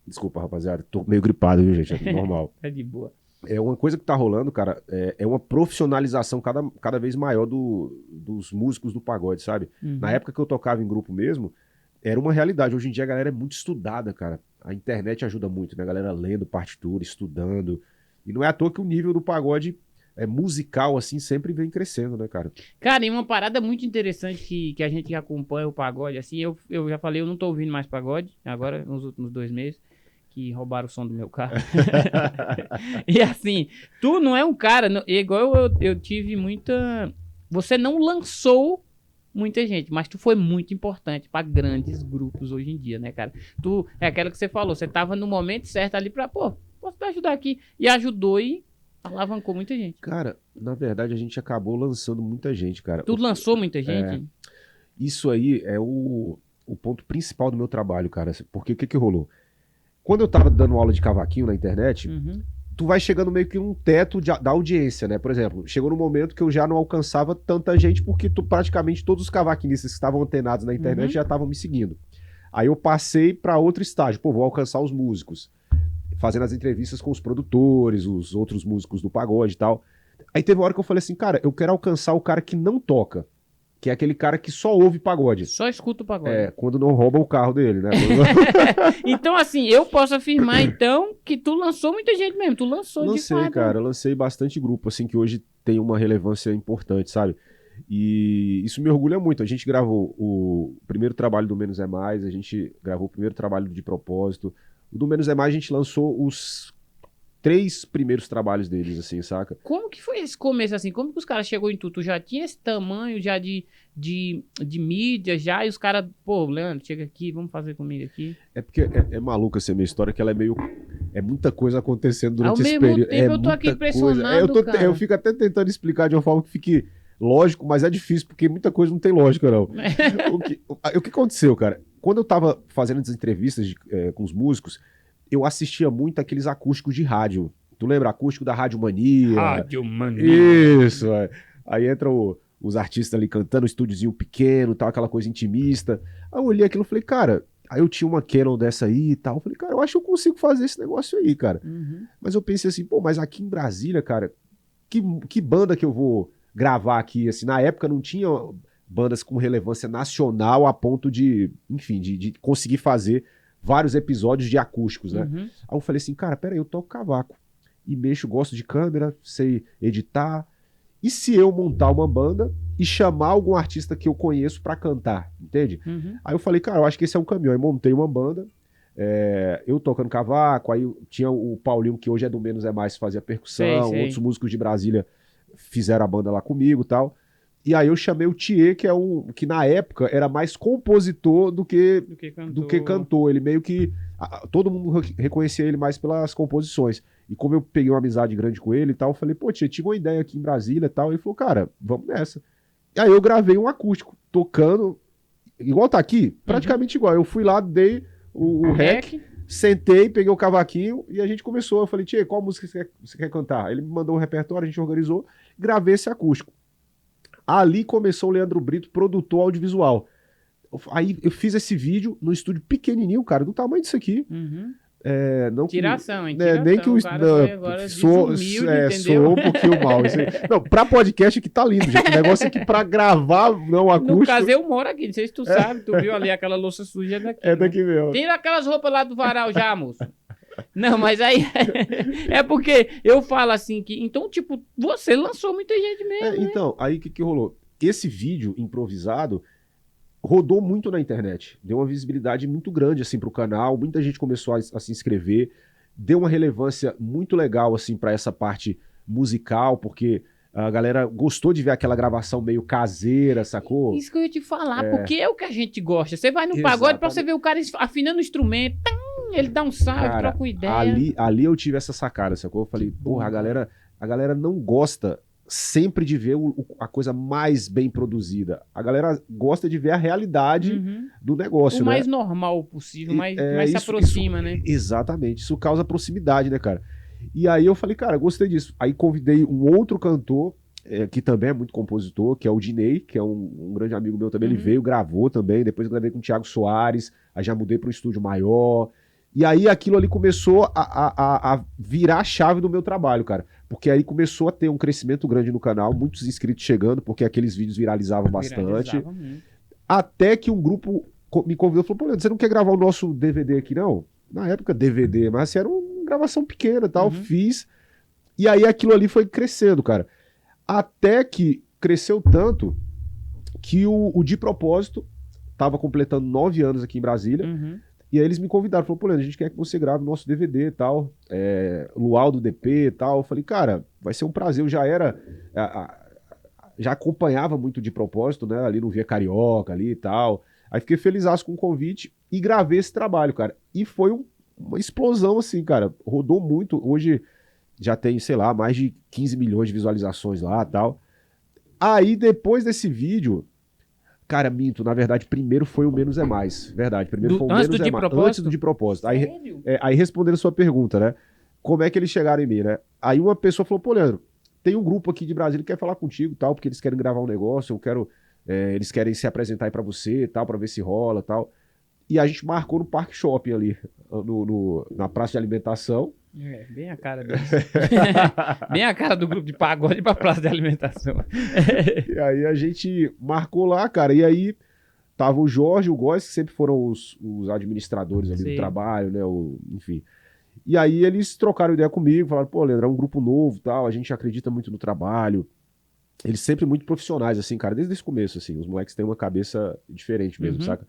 S2: Desculpa, rapaziada. Tô meio gripado, viu, gente? É normal.
S1: É de boa.
S2: É uma coisa que tá rolando, cara, é uma profissionalização cada vez maior dos músicos do pagode, sabe? Na época que eu tocava em grupo mesmo, era uma realidade. Hoje em dia a galera é muito estudada, cara. A internet ajuda muito, né? A galera lendo partitura, estudando. E não é à toa que o nível do pagode musical, assim, sempre vem crescendo, né, cara?
S1: Cara, e uma parada muito interessante que a gente acompanha o pagode, assim, eu já falei, eu não tô ouvindo mais pagode, agora, nos últimos 2 meses. Que roubaram o som do meu carro. E assim, tu não é um cara, igual eu tive muita... Você não lançou muita gente, mas tu foi muito importante para grandes grupos hoje em dia, né, cara? Tu, é aquela que você falou, você tava no momento certo ali pra, pô, posso te ajudar aqui. E ajudou e alavancou muita gente.
S2: Cara, na verdade a gente acabou lançando muita gente, cara.
S1: Tu lançou muita gente?
S2: Isso aí é o ponto principal do meu trabalho, cara. Porque o que rolou? Quando eu tava dando aula de cavaquinho na internet, tu vai chegando meio que um teto da audiência, né? Por exemplo, chegou num momento que eu já não alcançava tanta gente porque praticamente todos os cavaquinistas que estavam antenados na internet já estavam me seguindo. Aí eu passei para outro estágio. Pô, vou alcançar os músicos. Fazendo as entrevistas com os produtores, os outros músicos do pagode e tal. Aí teve uma hora que eu falei assim, cara, eu quero alcançar o cara que não toca. Que é aquele cara que só ouve pagode.
S1: Só escuta o pagode.
S2: Quando não rouba o carro dele, né?
S1: Então, assim, eu posso afirmar, então, que tu lançou muita gente mesmo. Tu lançou de fato.
S2: Lancei, cara. Eu lancei bastante grupo, assim, que hoje tem uma relevância importante, sabe? E isso me orgulha muito. A gente gravou o primeiro trabalho do Menos é Mais, a gente gravou o primeiro trabalho de Propósito. O do Menos é Mais, a gente lançou os 3 primeiros trabalhos deles, assim, saca?
S1: Como que foi esse começo, assim? Como que os caras chegou em tu? Tu já tinha esse tamanho já de mídia já, e os caras, pô, Leandro, chega aqui, vamos fazer comigo aqui.
S2: É porque é maluca essa minha história, que ela é meio... É muita coisa acontecendo durante esse período.
S1: Ao mesmo tempo eu tô aqui impressionado, cara.
S2: Eu fico até tentando explicar de uma forma que fique lógico, mas é difícil, porque muita coisa não tem lógica, não. O que aconteceu, cara? Quando eu tava fazendo as entrevistas com os músicos, eu assistia muito aqueles acústicos de rádio. Tu lembra? Acústico da Rádio Mania.
S1: Rádio Mania.
S2: Isso, é. Aí entra os artistas ali cantando, um estúdiozinho pequeno, tal, aquela coisa intimista. Aí eu olhei aquilo e falei, cara... Aí eu tinha uma Canon dessa aí e tal. Eu falei, cara, eu acho que eu consigo fazer esse negócio aí, cara. Mas eu pensei assim, pô, mas aqui em Brasília, cara, que banda que eu vou gravar aqui? Assim, na época não tinha bandas com relevância nacional a ponto de, enfim, de conseguir fazer vários episódios de acústicos, né? Aí eu falei assim, cara, peraí, eu toco cavaco. E mexo, gosto de câmera, sei editar. E se eu montar uma banda e chamar algum artista que eu conheço pra cantar, entende? Aí eu falei, cara, eu acho que esse é um caminho. Aí montei uma banda, eu tocando cavaco, aí tinha o Paulinho, que hoje é do Menos é Mais, fazia percussão,
S1: Sei.
S2: outros músicos de Brasília fizeram a banda lá comigo e tal. E aí eu chamei o Thier, que na época era mais compositor do que cantor. Ele meio que... todo mundo reconhecia ele mais pelas composições. E como eu peguei uma amizade grande com ele e tal, eu falei, pô, Thier, tive uma ideia aqui em Brasília e tal. Ele falou, cara, vamos nessa. E aí eu gravei um acústico, tocando, igual tá aqui, praticamente igual. Eu fui lá, dei o rec, sentei, peguei o cavaquinho e a gente começou. Eu falei, Thier, qual música você quer cantar? Ele me mandou um repertório, a gente organizou, gravei esse acústico. Ali começou o Leandro Brito, produtor audiovisual. Aí eu fiz esse vídeo no estúdio pequenininho, cara, do tamanho disso aqui. Não
S1: Tiração, hein?
S2: Nem que o soou um pouquinho mal. Não, pra podcast aqui tá lindo, gente. O negócio aqui pra gravar, não acústico.
S1: No caso, eu moro aqui, não sei se tu sabe, tu viu ali aquela louça suja daqui.
S2: É daqui mesmo.
S1: Tira aquelas roupas lá do varal já, moço. Não, mas aí é porque eu falo assim que, então, tipo, você lançou muita gente mesmo, né?
S2: Então, aí o que rolou? Esse vídeo improvisado rodou muito na internet, deu uma visibilidade muito grande, assim, pro canal, muita gente começou a se inscrever, deu uma relevância muito legal, assim, pra essa parte musical, porque a galera gostou de ver aquela gravação meio caseira, sacou?
S1: Isso que eu ia te falar, porque é o que a gente gosta. Você vai no pagode pra você ver o cara afinando o instrumento, ele dá um salve, troca uma ideia.
S2: Ali eu tive essa sacada, sacou? Eu falei, porra, a galera não gosta sempre de ver a coisa mais bem produzida. A galera gosta de ver a realidade do negócio,
S1: o
S2: né?
S1: mais normal possível, mais se aproxima, né?
S2: Exatamente. Isso causa proximidade, né, cara? E aí eu falei, cara, gostei disso. Aí convidei um outro cantor, que também é muito compositor, que é o Dinei, que é um grande amigo meu também. Ele veio, gravou também. Depois eu gravei com o Thiago Soares. Aí já mudei para um estúdio maior. E aí aquilo ali começou a virar a chave do meu trabalho, cara. Porque aí começou a ter um crescimento grande no canal, muitos inscritos chegando, porque aqueles vídeos viralizavam bastante. Até que um grupo me convidou e falou, pô, Leandro, você não quer gravar o nosso DVD aqui, não? Na época, DVD, mas assim, era uma gravação pequena e tal, fiz. E aí aquilo ali foi crescendo, cara. Até que cresceu tanto que o De Propósito tava completando 9 anos aqui em Brasília. E aí eles me convidaram, falaram, pô, Leandro, a gente quer que você grave o nosso DVD e tal, Luau do DP e tal. Eu falei, cara, vai ser um prazer. Eu já acompanhava muito De Propósito, né, ali no Via Carioca ali e tal. Aí fiquei felizaço com o convite e gravei esse trabalho, cara. E foi uma explosão, assim, cara. Rodou muito. Hoje já tem, sei lá, mais de 15 milhões de visualizações lá e tal. Aí, depois desse vídeo... Cara, minto, na verdade, primeiro foi o Menos é Mais. Verdade, primeiro foi o Menos é Mais. Antes do De Propósito. Aí respondendo a sua pergunta, né? Como é que eles chegaram em mim, né? Aí uma pessoa falou, pô, Leandro, tem um grupo aqui de Brasília que quer falar contigo, tal, porque eles querem gravar um negócio, eles querem se apresentar aí pra você, tal, pra ver se rola, tal. E a gente marcou no Parque Shopping ali, na praça de alimentação.
S1: Bem a cara deles. Bem a cara do grupo de pagode pra praça de alimentação.
S2: E aí a gente marcou lá, cara, e aí tava o Jorge e o Góes, que sempre foram os administradores ali do trabalho, né, enfim. E aí eles trocaram ideia comigo, falaram, pô, Leandro, é um grupo novo, tal, a gente acredita muito no trabalho. Eles sempre muito profissionais, assim, cara, desde esse começo, assim, os moleques têm uma cabeça diferente mesmo, saca?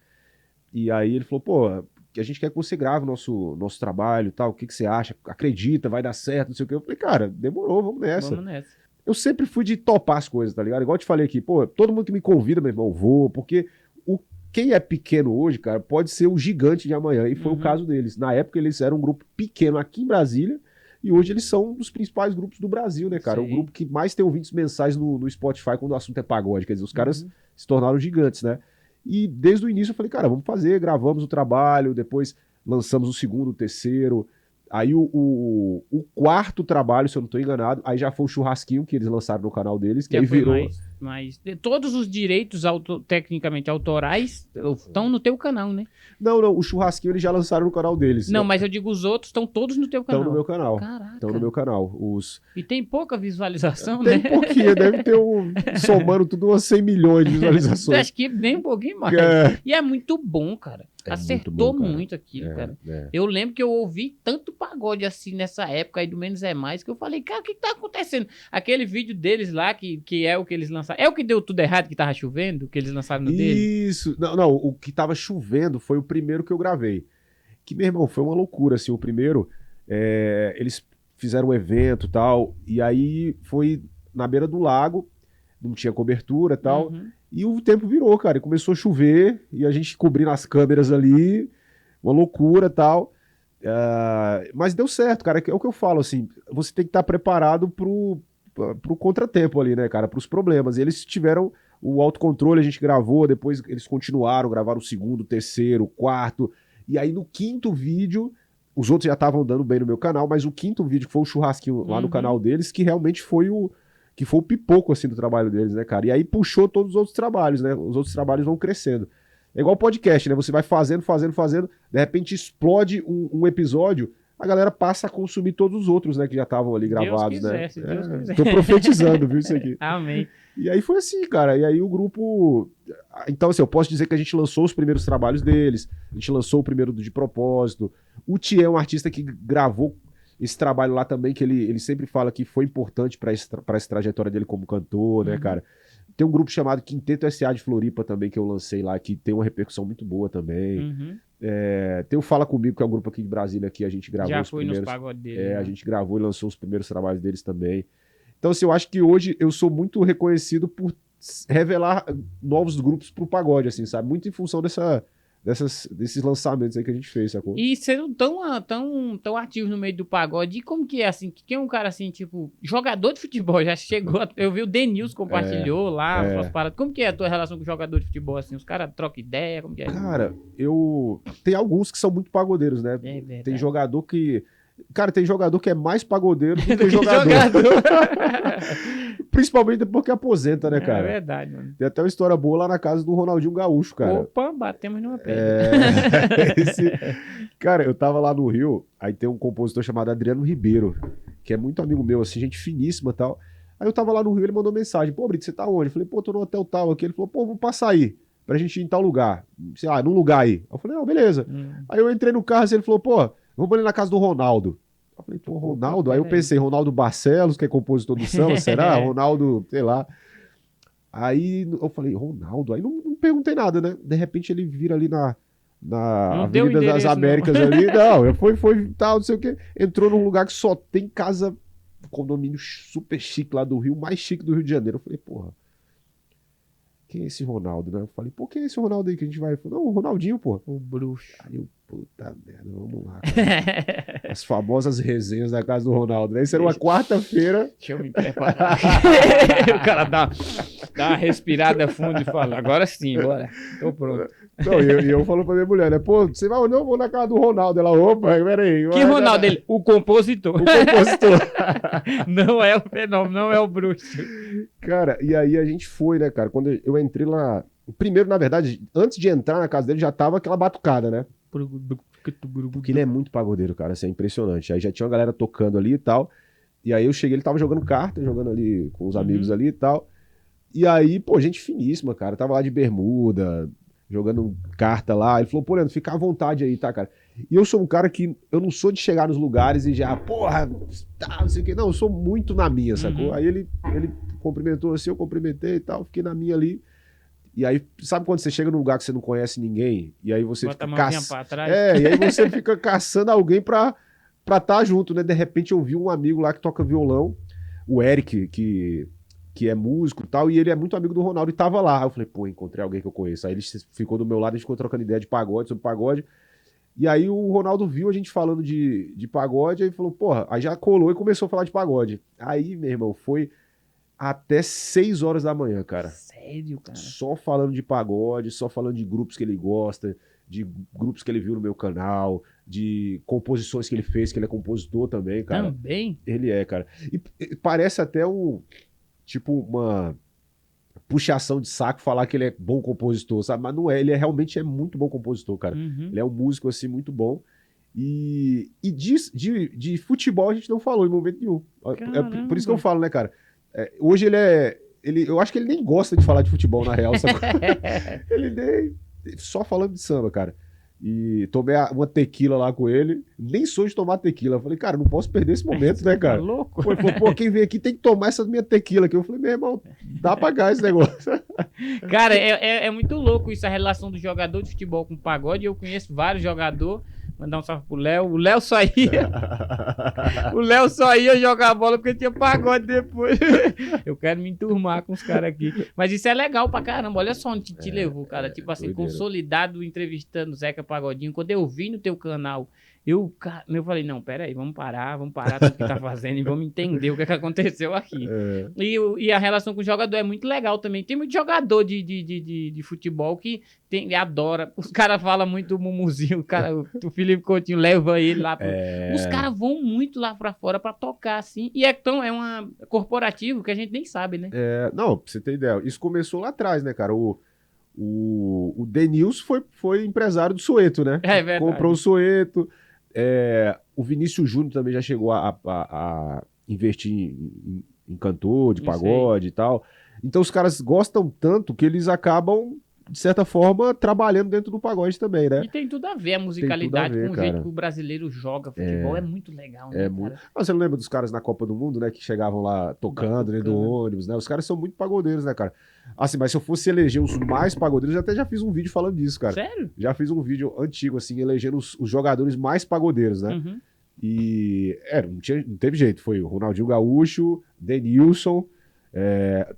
S2: E aí ele falou, pô, a gente quer que você grave o nosso trabalho e tal, o que você acha? Acredita, vai dar certo, não sei o que. Eu falei, cara, demorou, vamos nessa. Eu sempre fui de topar as coisas, tá ligado? Igual eu te falei aqui, pô, todo mundo que me convida, meu irmão, eu vou, porque quem é pequeno hoje, cara, pode ser o gigante de amanhã, e foi o caso deles. Na época eles eram um grupo pequeno aqui em Brasília, E hoje eles são um dos principais grupos do Brasil, né, cara?
S1: Sim.
S2: O grupo que mais tem ouvintes mensais no Spotify quando o assunto é pagode. Quer dizer, os caras se tornaram gigantes, né? E desde o início eu falei, cara, vamos fazer, gravamos o trabalho, depois lançamos o segundo, o terceiro. Aí o quarto trabalho, se eu não tô enganado, aí já foi o churrasquinho que eles lançaram no canal deles, que
S1: Já
S2: aí
S1: foi
S2: virou...
S1: todos os direitos tecnicamente autorais estão no teu canal, né?
S2: Não, o churrasquinho eles já lançaram no canal deles.
S1: Não, mas eu digo os outros estão todos no teu canal.
S2: Estão no meu canal.
S1: Caraca.
S2: Estão no meu canal.
S1: E tem pouca visualização,
S2: Tem
S1: né?
S2: pouquinho, deve ter somando tudo umas 100 milhões de visualizações.
S1: Acho que nem um pouquinho mais.
S2: É.
S1: E é muito bom, cara.
S2: É
S1: Acertou
S2: muito bom, cara.
S1: muito aquilo, cara.
S2: É.
S1: Eu lembro que eu ouvi tanto pagode assim nessa época aí do Menos é Mais, que eu falei, cara, o que tá acontecendo? Aquele vídeo deles lá, que é o que eles lançaram. É o que deu tudo errado, que tava chovendo, que eles lançaram no dele?
S2: Isso. Não, o que tava chovendo foi o primeiro que eu gravei. Que, meu irmão, foi uma loucura, assim. O primeiro, eles fizeram um evento e tal, e aí foi na beira do lago, não tinha cobertura e tal, e o tempo virou, cara, e começou a chover, e a gente cobrindo as câmeras ali, uma loucura e tal. Mas deu certo, cara, é o que eu falo, assim, você tem que estar preparado pro contratempo ali, né, cara, pros problemas. E eles tiveram o autocontrole, a gente gravou, depois eles continuaram, gravaram o segundo, o terceiro, o quarto, e aí no quinto vídeo, os outros já estavam dando bem no meu canal, mas o quinto vídeo, que foi o churrasquinho lá no canal deles, que realmente foi o pipoco, assim, do trabalho deles, né, cara? E aí puxou todos os outros trabalhos, né? Os outros trabalhos vão crescendo. É igual podcast, né? Você vai fazendo, de repente explode um episódio, a galera passa a consumir todos os outros, né, que já estavam ali gravados,
S1: Deus quiser,
S2: né?
S1: se Deus quiser.
S2: Tô profetizando, viu, isso aqui.
S1: Amém.
S2: E aí foi assim, cara. E aí o grupo... Então, assim, eu posso dizer que a gente lançou os primeiros trabalhos deles. A gente lançou o primeiro do De Propósito. O Thier é um artista que gravou esse trabalho lá também, que ele sempre fala que foi importante para essa trajetória dele como cantor, né, cara? Tem um grupo chamado Quinteto S.A. de Floripa também, que eu lancei lá, que tem uma repercussão muito boa também. Tem o Fala Comigo, que é um grupo aqui de Brasília, que a gente gravou
S1: Já
S2: os
S1: foi
S2: primeiros...
S1: nos pagodes dele.
S2: A gente gravou e lançou os primeiros trabalhos deles também. Então, assim, eu acho que hoje eu sou muito reconhecido por revelar novos grupos pro pagode, assim, sabe? Muito em função desses lançamentos aí que a gente fez, sacou?
S1: E sendo tão ativos no meio do pagode, e como que é, assim, quem é um cara, assim, tipo, jogador de futebol, já chegou, eu vi o Denilson compartilhou lá, as paradas. Como que é a tua relação com o jogador de futebol, assim, os caras trocam ideia, como que é?
S2: Cara, tem alguns que são muito pagodeiros, né?
S1: verdade.
S2: Tem jogador que... Cara, tem jogador que é mais pagodeiro do que jogador. Principalmente depois que aposenta, né, cara?
S1: É verdade, mano.
S2: Tem até uma história boa lá na casa do Ronaldinho Gaúcho, cara.
S1: Opa, batemos numa pedra.
S2: Cara, eu tava lá no Rio, aí tem um compositor chamado Adriano Ribeiro, que é muito amigo meu, assim, gente finíssima e tal. Aí eu tava lá no Rio, ele mandou mensagem: pô, Brito, você tá onde? Eu falei: pô, tô no hotel tal aqui. Ele falou: pô, vamos passar aí, pra gente ir em tal lugar. Sei lá, num lugar aí. Eu falei: não, beleza. Aí eu entrei no carro e ele falou: pô, vamos ali na casa do Ronaldo. Eu falei: pô, Ronaldo? Aí eu pensei: Ronaldo Barcelos, que é compositor do samba, será? Ronaldo, sei lá. Aí eu falei: Ronaldo? Aí não perguntei nada, né? De repente ele vira ali na Avenida das Américas ali. Não, foi tal, não sei o quê. Entrou num lugar que só tem casa, condomínio super chique lá do Rio, mais chique do Rio de Janeiro. Eu falei: porra, quem é esse Ronaldo, né? Eu falei: pô, quem é esse Ronaldo aí que a gente vai? Falei: não, o Ronaldinho, pô.
S1: O bruxo.
S2: Aí eu, puta merda, vamos lá, cara. As famosas resenhas da casa do Ronaldo, né? Isso era uma quarta-feira.
S1: Deixa eu me preparar. O cara dá uma respirada fundo e fala: agora sim, bora. Tô pronto.
S2: Não, e eu falo pra minha mulher, né? Pô, você vai ou não? Eu vou na casa do Ronaldo. Ela: opa, peraí.
S1: Que Ronaldo? Ele? O compositor.
S2: O compositor.
S1: Não é o fenômeno, não é o bruxo.
S2: Cara, e aí a gente foi, né, cara? Quando eu entrei lá... Primeiro, na verdade, antes de entrar na casa dele, já tava aquela batucada, né? Porque ele é muito pagodeiro, cara. Assim, é impressionante. Aí já tinha uma galera tocando ali e tal. E aí eu cheguei, ele tava jogando carta, jogando ali com os amigos ali e tal. E aí, pô, gente finíssima, cara. Tava lá de bermuda, jogando carta lá. Ele falou: pô, Leandro, fica à vontade aí, tá, cara? E eu sou um cara que... Eu não sou de chegar nos lugares e já, porra, tá, não sei o quê. Não, eu sou muito na minha, sacou? Aí ele cumprimentou assim, eu cumprimentei e tal. Fiquei na minha ali. E aí, sabe quando você chega num lugar que você não conhece ninguém? E aí você
S1: bota
S2: fica
S1: a mãozinha pra trás.
S2: e aí você fica caçando alguém pra estar junto, né? De repente eu vi um amigo lá que toca violão, o Eric, que é músico e tal, e ele é muito amigo do Ronaldo e tava lá. Aí eu falei: pô, encontrei alguém que eu conheço. Aí ele ficou do meu lado, a gente ficou trocando ideia de pagode, sobre pagode. E aí o Ronaldo viu a gente falando de pagode, aí falou, porra, aí já colou e começou a falar de pagode. Aí, meu irmão, foi até 6 horas da manhã, cara.
S1: Sério, cara?
S2: Só falando de pagode, só falando de grupos que ele gosta, de grupos que ele viu no meu canal, de composições que ele fez, que ele é compositor também, cara.
S1: Também?
S2: Ele é, cara. E parece até tipo, uma puxação de saco falar que ele é bom compositor, sabe? Mas não é, ele realmente é muito bom compositor, cara.
S1: Uhum.
S2: Ele é um músico, assim, muito bom. E de futebol a gente não falou em momento nenhum. É por isso que eu falo, né, cara? Hoje eu acho que ele nem gosta de falar de futebol, na real. Ele nem... Só falando de samba, cara. E tomei uma tequila lá com ele. Nem sou de tomar tequila. Eu falei, cara, não posso perder esse momento, né, cara?
S1: Tá louco?
S2: Ele falou, pô, quem vem aqui tem que tomar essa minha tequila aqui. Eu falei, meu irmão, dá pra pagar esse negócio.
S1: Cara, é muito louco isso, a relação do jogador de futebol com pagode. Eu conheço vários jogadores. Mandar um salve pro Léo. O Léo só ia. O Léo só ia jogar bola porque tinha pagode depois. Eu quero me enturmar com os caras aqui. Mas isso é legal pra caramba. Olha só onde te levou, cara. Tipo assim,
S2: doideira.
S1: Consolidado entrevistando Zeca Pagodinho. Quando eu vi no teu canal, eu falei, não, peraí, vamos parar tudo que tá fazendo e vamos entender o que aconteceu aqui. E a relação com o jogador é muito legal também. Tem muito jogador de futebol que adora. Os caras falam muito do Mumuzinho, o Felipe Coutinho leva ele lá. Os caras vão muito lá pra fora pra tocar, assim. E é uma corporativo que a gente nem sabe, né?
S2: Não, pra você ter ideia. Isso começou lá atrás, né, cara? O Denilson foi empresário do Soweto, né?
S1: É verdade.
S2: Comprou o Soweto. O Vinícius Júnior também já chegou a investir em cantor, de pagode e tal. Então os caras gostam tanto que eles acabam, de certa forma, trabalhando dentro do pagode também, né?
S1: E tem tudo a ver a musicalidade
S2: ver,
S1: com o
S2: cara.
S1: jeito que o brasileiro joga futebol. É muito legal, né,
S2: muito.
S1: cara?
S2: Você não lembra dos caras na Copa do Mundo, né? Que chegavam lá tocando dentro do ônibus, né? Os caras são muito pagodeiros, né, cara? Assim, mas se eu fosse eleger os mais pagodeiros, eu até já fiz um vídeo falando disso, cara.
S1: Sério?
S2: Já fiz um vídeo antigo, assim, elegendo os jogadores mais pagodeiros, né?
S1: Uhum.
S2: E não teve jeito. Foi o Ronaldinho Gaúcho, Denilson,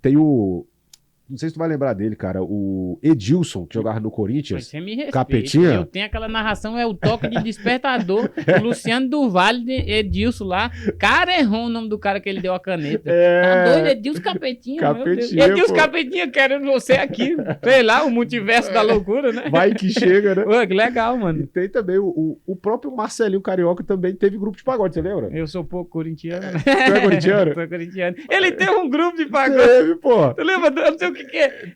S2: tem o... Não sei se tu vai lembrar dele, cara. O Edilson, que jogava no Corinthians.
S1: Você me respeita.
S2: Capetinha.
S1: Eu tenho aquela narração, é o toque de despertador. O Luciano do Vale, Edilson lá. Careron, o nome do cara que ele deu a caneta. Tá doido, Edilson Capetinha, meu Deus. Edilson Capetinha querendo você aqui. Sei lá, o multiverso da loucura, né?
S2: Vai que chega, né?
S1: Pô, que legal, mano.
S2: E tem também o próprio Marcelinho Carioca também teve grupo de pagode, você lembra?
S1: Eu sou pouco corintiano, né?
S2: Tu é corintiano?
S1: Sou corintiano. Ele teve um grupo de pagode.
S2: Teve, pô.
S1: Tu lembra? Eu não sei o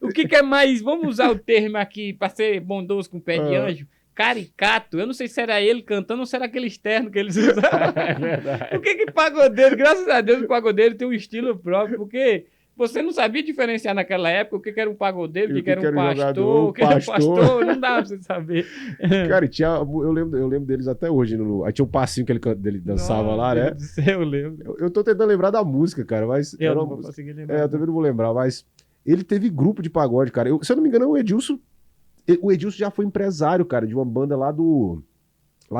S1: que é mais, vamos usar o termo aqui pra ser bondoso com o pé de anjo, caricato. Eu não sei se era ele cantando ou se era aquele externo que eles usavam.
S2: É verdade.
S1: O que pagodeiro, graças a Deus o pagodeiro tem um estilo próprio, porque você não sabia diferenciar naquela época o que era um pagodeiro, o que era um pastor, o que era um pastor, não dava pra você saber.
S2: Cara, eu lembro deles até hoje. Aí tinha um passinho que ele dançava lá, né?
S1: Eu lembro.
S2: Eu tô tentando lembrar da música, cara, mas...
S1: Eu não vou conseguir lembrar.
S2: Eu também não vou lembrar, mas... Ele teve grupo de pagode, cara. Se eu não me engano, o Edilson já foi empresário, cara, de uma banda lá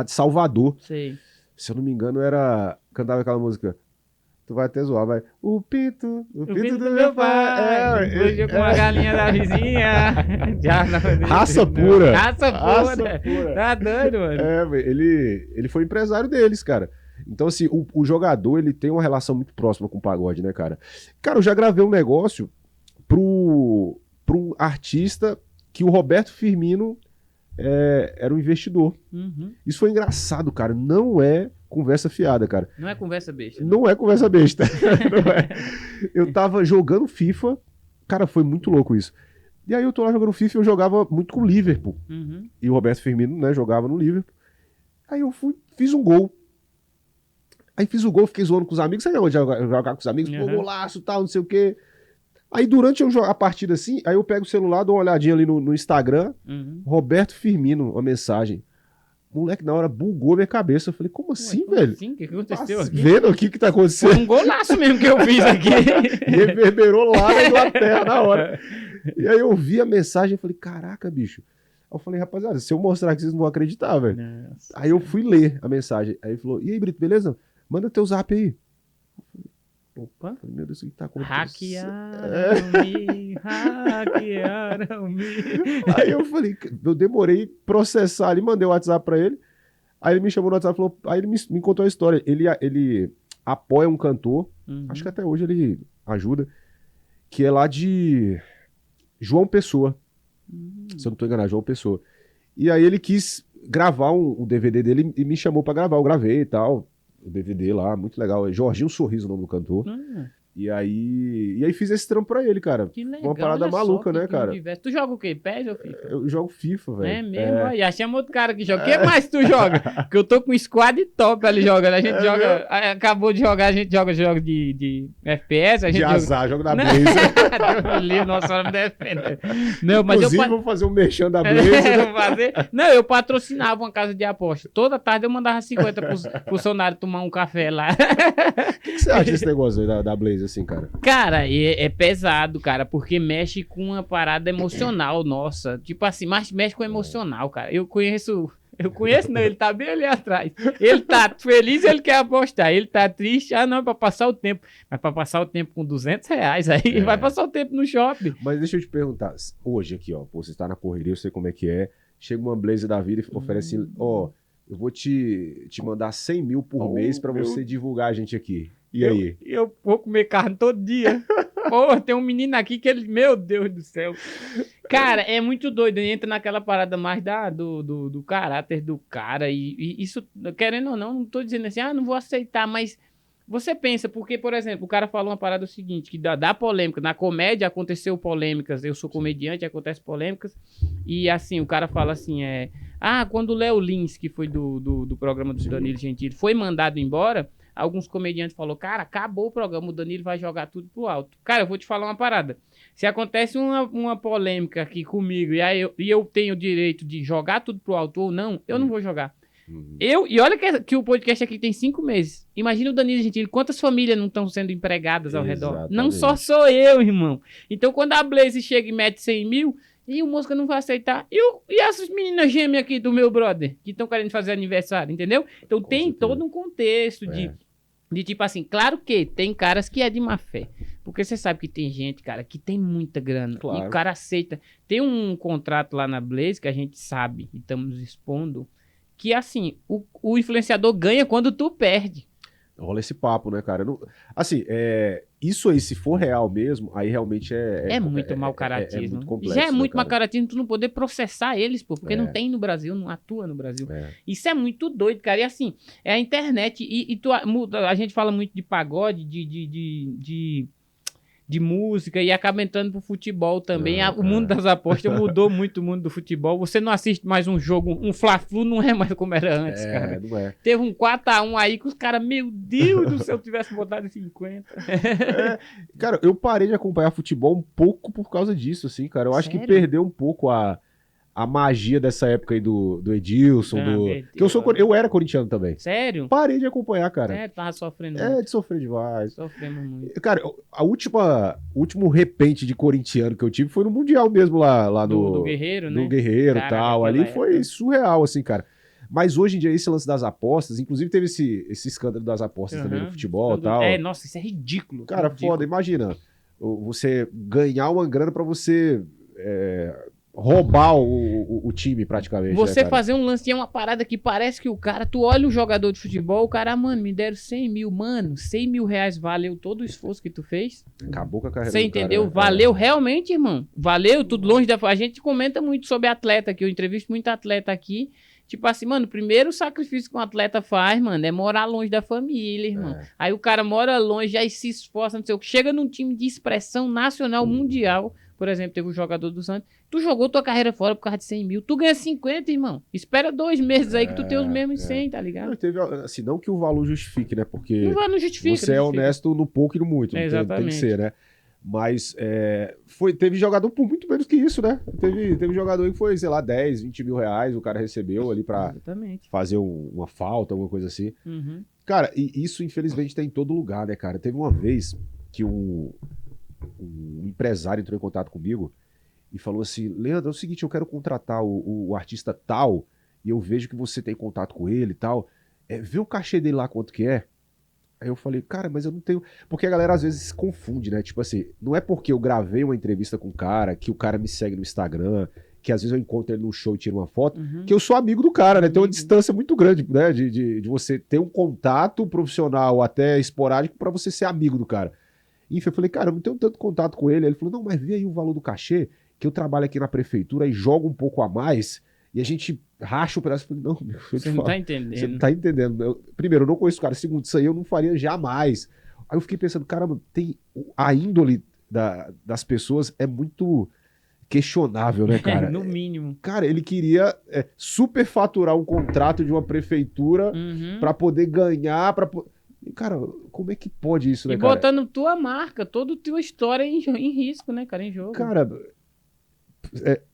S2: de Salvador.
S1: Sei.
S2: Se eu não me engano, cantava aquela música. Tu vai até zoar, vai. O pinto do meu pai.
S1: Hoje com a galinha da vizinha.
S2: Raça pura.
S1: Raça pura. Tá doido, mano.
S2: Ele foi empresário deles, cara. Então, assim, o jogador, ele tem uma relação muito próxima com o pagode, né, cara? Cara, eu já gravei um negócio pro artista que o Roberto Firmino era um investidor.
S1: Uhum.
S2: Isso foi engraçado, cara. Não é conversa fiada, cara.
S1: Não é conversa besta.
S2: Não é conversa besta. Não é. Eu tava jogando FIFA. Cara, foi muito louco isso. E aí eu tô lá jogando FIFA e eu jogava muito com o Liverpool.
S1: Uhum.
S2: E o Roberto Firmino, né, jogava no Liverpool. Aí eu fiz um gol. Aí fiz o gol, fiquei zoando com os amigos. Sabe onde jogar com os amigos? Pô, golaço, tal, não sei o quê. Aí durante a partida assim, aí eu pego o celular, dou uma olhadinha ali no Instagram, Roberto Firmino, uma mensagem. Moleque, na hora bugou minha cabeça. Eu falei, como assim, velho?
S1: Assim? O que aconteceu aqui?
S2: Vendo o que tá acontecendo?
S1: Foi um golaço mesmo que eu fiz aqui.
S2: Reverberou lá na Inglaterra na hora. E aí eu vi a mensagem e falei, caraca, bicho. Aí eu falei, rapaziada, se eu mostrar aqui, vocês não vão acreditar, velho. Aí eu fui ler a mensagem. Aí ele falou, e aí, Brito, beleza? Manda teu zap aí.
S1: Opa.
S2: Meu Deus, o que tá acontecendo?
S1: Hackearam-me.
S2: Aí eu falei, eu demorei processar ali, mandei o WhatsApp pra ele. Aí ele me chamou no WhatsApp e falou, aí ele me contou a história. Ele apoia um cantor, acho que até hoje ele ajuda, que é lá de João Pessoa. Se eu não tô enganado, João Pessoa. E aí ele quis gravar um DVD dele e me chamou pra gravar. Eu gravei e tal. O DVD lá, muito legal. É Jorginho Sorriso o nome do cantor. E aí fiz esse trampo pra ele, cara.
S1: Que legal.
S2: Uma parada maluca, né, cara?
S1: Tu joga o quê? PES ou FIFA?
S2: Eu jogo FIFA, velho.
S1: É mesmo? Aí, já chama outro cara que joga. O que mais tu joga? Porque eu tô com um squad top ali jogando. A gente joga... Acabou de jogar, a gente joga jogos de FPS. A gente
S2: de
S1: joga...
S2: azar, jogo da Blazer.
S1: Deus me livre, nossa, me defende. Não, mas
S2: Inclusive, vou fazer um merchan da Blazer.
S1: Não, eu patrocinava uma casa de aposta. Toda tarde eu mandava 50 pro funcionário tomar um café lá.
S2: O que você acha desse negócio aí da Blazer, assim, cara?
S1: Cara, é pesado, cara, porque mexe com uma parada emocional nossa. Tipo assim, mas mexe com o emocional, cara. Eu conheço, não, ele tá bem ali atrás. Ele tá feliz, ele quer apostar. Ele tá triste, não, é pra passar o tempo. Mas pra passar o tempo com R$200, aí vai passar o tempo no shopping.
S2: Mas deixa eu te perguntar, hoje aqui, ó, pô, você tá na correria, eu sei como é que é. Chega uma Blazer da vida e oferece, ó, eu vou te mandar 100 mil por mês pra você divulgar a gente aqui. E aí?
S1: Eu vou comer carne todo dia. Pô, tem um menino aqui que ele... Meu Deus do céu. Cara, é muito doido. Entra naquela parada mais do caráter do cara. E isso, querendo ou não tô dizendo assim, não vou aceitar, mas... Você pensa, porque, por exemplo, o cara falou uma parada seguinte, que dá polêmica. Na comédia aconteceu polêmicas, eu sou comediante, acontece polêmicas. E assim, o cara fala assim, quando o Léo Lins, que foi do programa do Danilo Gentili, foi mandado embora... Alguns comediantes falaram, cara, acabou o programa, o Danilo vai jogar tudo pro alto. Cara, eu vou te falar uma parada. Se acontece uma polêmica aqui comigo e eu tenho o direito de jogar tudo pro alto ou não, eu não vou jogar. E olha que o podcast aqui tem 5 meses. Imagina o Danilo Gentili, quantas famílias não estão sendo empregadas ao redor? Não só sou eu, irmão. Então, quando a Blaze chega e mete 100 mil... E o Mosca não vai aceitar. E essas meninas gêmeas aqui do meu brother, que estão querendo fazer aniversário, entendeu? Então tem todo um contexto de tipo assim, claro que tem caras que é de má fé. Porque você sabe que tem gente, cara, que tem muita grana. Claro. E o cara aceita. Tem um contrato lá na Blaze que a gente sabe, e estamos expondo, que assim, o influenciador ganha quando tu perde.
S2: Rola esse papo, né, cara? Assim, isso aí, se for real mesmo, aí realmente
S1: é muito mau caratismo.
S2: É muito complexo,
S1: já é muito
S2: mau
S1: caratismo tu não poder processar eles, pô, porque não tem no Brasil, não atua no Brasil. Isso é muito doido, cara. E assim, é a internet. E a gente fala muito de pagode, de música e acaba entrando pro futebol também. O mundo das apostas mudou muito o mundo do futebol. Você não assiste mais um jogo, um Fla-Flu não é mais como era antes, cara.
S2: Não é.
S1: Teve um 4-1 aí que os caras, meu Deus do céu, tivesse botado 50.
S2: Cara, eu parei de acompanhar futebol um pouco por causa disso, assim, cara. Eu acho que perdeu um pouco a magia dessa época aí do Edilson, que eu era corintiano também.
S1: Sério?
S2: Parei de acompanhar, cara.
S1: Sério? Tava sofrendo muito.
S2: De sofrer demais.
S1: Sofremos muito.
S2: Cara, o último repente de corintiano que eu tive foi no Mundial mesmo, lá
S1: do Guerreiro, né?
S2: Do Guerreiro e tal. Ali foi surreal, assim, cara. Mas hoje em dia, esse lance das apostas, inclusive teve esse escândalo das apostas também no futebol e tal.
S1: Nossa, isso é ridículo.
S2: Cara, foda, imagina. Você ganhar uma grana pra você... roubar o time, praticamente.
S1: Você
S2: né,
S1: fazer um lance é uma parada que parece que o cara... Tu olha o jogador de futebol, o cara, mano, me deram 100 mil. Mano, 100 mil reais valeu todo o esforço que tu fez?
S2: Acabou com a carreira.
S1: Você entendeu? Valeu realmente, irmão. Valeu, tudo longe da... A gente comenta muito sobre atleta aqui. Eu entrevisto muito atleta aqui. Tipo assim, mano, o primeiro sacrifício que um atleta faz, mano, é morar longe da família, irmão. Aí o cara mora longe, aí se esforça, não sei o que. Chega num time de expressão nacional, mundial... Por exemplo, teve um jogador do Santos. Tu jogou tua carreira fora por causa de 100 mil. Tu ganha 50, irmão. Espera 2 meses aí que tu tem os mesmos 100, tá ligado?
S2: Não, teve, assim, não que o valor justifique, né? Porque
S1: não justifica,
S2: você é honesto no pouco e no muito.
S1: Exatamente.
S2: Tem que ser, né? Mas teve jogador por muito menos que isso, né? Teve jogador que foi, sei lá, 10, 20 mil reais. O cara recebeu ali pra fazer uma falta, alguma coisa assim. Cara, e isso infelizmente tá em todo lugar, né, cara? Teve uma vez que um empresário entrou em contato comigo e falou assim: Leandro, é o seguinte, eu quero contratar o artista tal e eu vejo que você tem contato com ele e tal, vê o cachê dele lá quanto que é. Aí eu falei, cara, mas eu não tenho... Porque a galera às vezes se confunde, né? Tipo assim, não é porque eu gravei uma entrevista com o cara, que o cara me segue no Instagram, que às vezes eu encontro ele no show e tiro uma foto,
S1: Uhum.
S2: que eu sou amigo do cara, né? Tem uma
S1: Amigo.
S2: distância muito grande, né? De você ter um contato profissional até esporádico pra você ser amigo do cara. Enfim, eu falei, cara, eu não tenho tanto contato com ele. Aí ele falou, não, mas vê aí o valor do cachê, que eu trabalho aqui na prefeitura e jogo um pouco a mais, e a gente racha o pedaço. Eu falei, não, meu,
S1: Você não tá entendendo.
S2: você não tá entendendo. Primeiro, eu não conheço o cara. Segundo, isso aí eu não faria jamais. Aí eu fiquei pensando, caramba, a índole das pessoas é muito questionável, né, cara?
S1: No mínimo.
S2: Cara, ele queria superfaturar um contrato de uma prefeitura
S1: Uhum.
S2: pra poder ganhar, Cara, como é que pode isso, né,
S1: E
S2: cara?
S1: botando tua marca, toda a tua história em risco, né, cara, em jogo.
S2: Cara,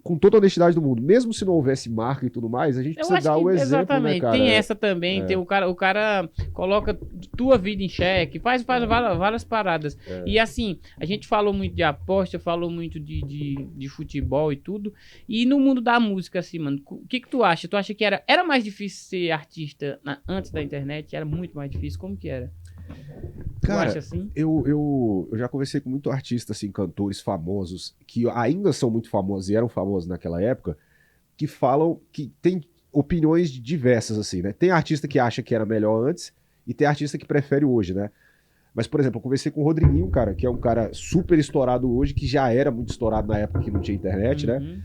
S2: com toda a honestidade do mundo, mesmo se não houvesse marca e tudo mais, a gente
S1: Eu
S2: precisa
S1: acho
S2: dar
S1: que,
S2: o exemplo,
S1: exatamente,
S2: né, cara?
S1: tem essa também, tem o cara coloca tua vida em xeque, faz várias paradas. E assim, a gente falou muito de aposta, falou muito de futebol e tudo, e no mundo da música, assim, mano, o que tu acha? Tu acha que era mais difícil ser artista antes da internet? Era muito mais difícil? Como que era? Tu
S2: Cara,
S1: acha assim?
S2: eu já conversei com muito artista, assim, cantores famosos, que ainda são muito famosos e eram famosos naquela época, que falam que tem opiniões diversas, assim, né? Tem artista que acha que era melhor antes e tem artista que prefere hoje, né? Mas, por exemplo, eu conversei com o Rodriguinho, cara, que é um cara super estourado hoje, que já era muito estourado na época que não tinha internet, né?
S1: Uhum.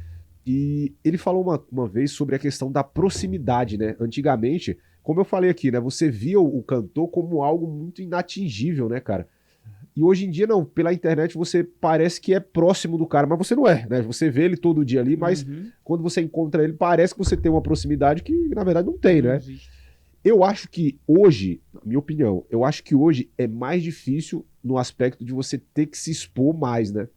S2: E ele falou uma vez sobre a questão da proximidade, né? Antigamente, como eu falei aqui, né? Você via o cantor como algo muito inatingível, né, cara? E hoje em dia, não. Pela internet, você parece que é próximo do cara, mas você não é, né? Você vê ele todo dia ali, mas
S1: Uhum.
S2: quando você encontra ele, parece que você tem uma proximidade que, na verdade, não tem,
S1: Não
S2: né?
S1: existe.
S2: Eu acho que hoje, na minha opinião, eu acho que hoje é mais difícil no aspecto de você ter que se expor mais, né?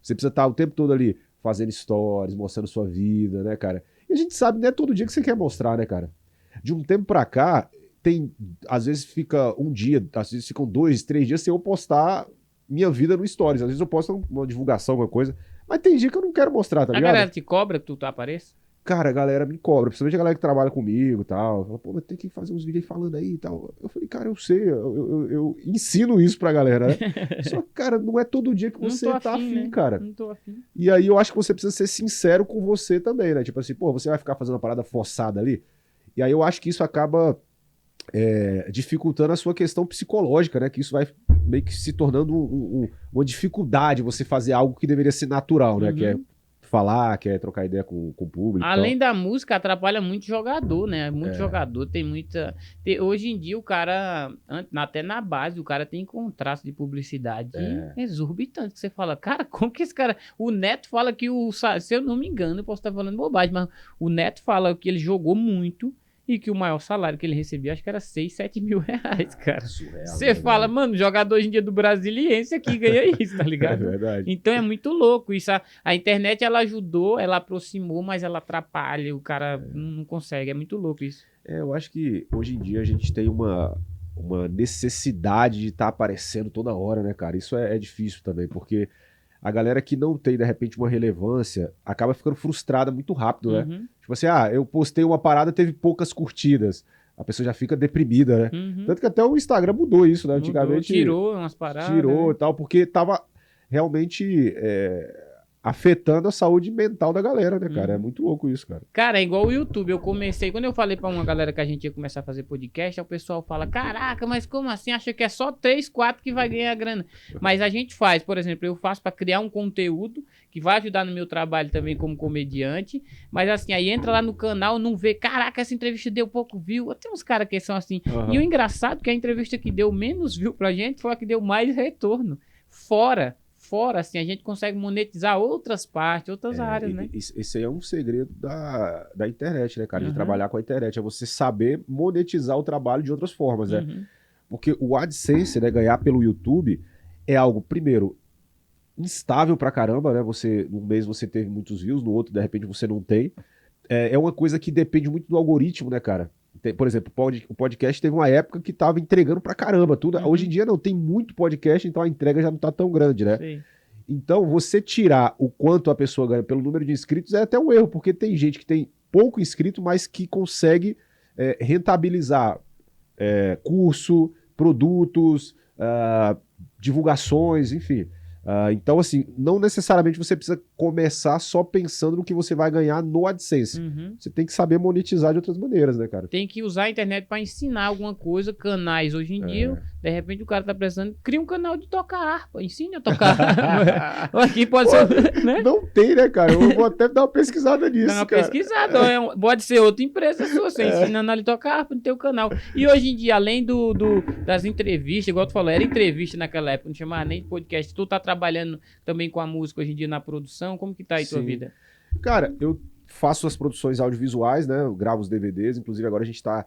S2: Você precisa estar o tempo todo ali fazendo stories, mostrando sua vida, né, cara? E a gente sabe, não é todo dia que você quer mostrar, né, cara? De um tempo pra cá, às vezes fica um dia, às vezes ficam 2, 3 dias sem eu postar minha vida no stories. Às vezes eu posto uma divulgação, alguma coisa, mas tem dia que eu não quero mostrar, tá
S1: A
S2: ligado?
S1: galera te cobra que tu apareça?
S2: Cara, a galera me cobra, principalmente a galera que trabalha comigo e tal. Fala, pô, mas tem que fazer uns vídeos aí falando aí e tal. Eu falei, cara, eu sei, eu ensino isso pra galera, né? Só que, cara, não é todo dia que
S1: Não
S2: você
S1: tô
S2: tá
S1: afim,
S2: afim,
S1: né?
S2: cara.
S1: Não tô afim.
S2: E aí eu acho que você precisa ser sincero com você também, né? Tipo assim, pô, você vai ficar fazendo uma parada forçada ali. E aí eu acho que isso acaba dificultando a sua questão psicológica, né? Que isso vai meio que se tornando uma dificuldade você fazer algo que deveria ser natural, né?
S1: Uhum.
S2: Que é falar, que é trocar ideia com o público.
S1: Além da música, atrapalha muito jogador, né? Muito jogador, tem muita. Hoje em dia, o cara, até na base, o cara tem contrato de publicidade exorbitante. Que você fala, cara, como que esse cara. O Neto fala que se eu não me engano, eu posso estar falando bobagem, mas o Neto fala que ele jogou muito e que o maior salário que ele recebia, acho que era 6, 7 mil reais, cara. Você fala, mano, jogador hoje em dia do Brasiliense aqui ganha isso, tá ligado?
S2: É verdade.
S1: Então é muito louco isso. A internet, ela ajudou, ela aproximou, mas ela atrapalha, o cara não consegue. É muito louco isso.
S2: Eu acho que hoje em dia a gente tem uma necessidade de estar aparecendo toda hora, né, cara? Isso é difícil também, porque a galera que não tem, de repente, uma relevância, acaba ficando frustrada muito rápido, né?
S1: Uhum,
S2: Tipo assim, eu postei uma parada, teve poucas curtidas. A pessoa já fica deprimida, né?
S1: uhum.
S2: Tanto que até o Instagram mudou isso, né?
S1: Mudou,
S2: Antigamente
S1: tirou umas paradas.
S2: tirou
S1: né?
S2: e tal, porque tava realmente afetando a saúde mental da galera, né, cara? É muito louco isso, cara.
S1: Cara, é igual o YouTube. Eu comecei, quando eu falei pra uma galera que a gente ia começar a fazer podcast, aí o pessoal fala, caraca, mas como assim? Acha que é só 3, 4 que vai ganhar grana. Mas a gente faz, por exemplo, eu faço pra criar um conteúdo que vai ajudar no meu trabalho também como comediante, mas assim, aí entra lá no canal, não vê, caraca, essa entrevista deu pouco view. Tem uns caras que são assim.
S2: Uhum.
S1: E o engraçado é que a entrevista que deu menos view pra gente foi a que deu mais retorno. Fora, assim, a gente consegue monetizar outras partes, outras áreas, né?
S2: Esse aí é um segredo da internet, né, cara? De
S1: Uhum.
S2: trabalhar com a internet. É você saber monetizar o trabalho de outras formas, né?
S1: Uhum.
S2: Porque o AdSense, né, ganhar pelo YouTube, é algo, primeiro, instável pra caramba, né? Num mês você teve muitos views, no outro, de repente, você não tem. É uma coisa que depende muito do algoritmo, né, cara? Por exemplo, o podcast teve uma época que tava entregando pra caramba tudo.
S1: Uhum.
S2: Hoje em dia não, tem muito podcast, então a entrega já não tá tão grande, né?
S1: Sei.
S2: Então, você tirar o quanto a pessoa ganha pelo número de inscritos é até um erro, porque tem gente que tem pouco inscrito, mas que consegue rentabilizar curso, produtos, divulgações, enfim. Então, assim, não necessariamente você precisa começar só pensando no que você vai ganhar no AdSense. Você tem que saber monetizar de outras maneiras, né, cara?
S1: Tem que usar a internet para ensinar alguma coisa, canais. Hoje em dia, de repente o cara tá precisando, cria um canal de tocar harpa, ensine a tocar harpa. Aqui pode ser, né?
S2: Não tem, né, cara? Eu vou até dar uma pesquisada nisso,
S1: Dá uma
S2: cara.
S1: pesquisada, pode ser outra empresa sua, você ensinando a tocar harpa no teu canal. E hoje em dia, além das entrevistas, igual tu falou, era entrevista naquela época, não chamava nem de podcast, tu tá trabalhando também com a música hoje em dia na produção, como que tá aí tua vida?
S2: Cara, eu faço as produções audiovisuais, né? Eu gravo os DVDs, inclusive agora a gente tá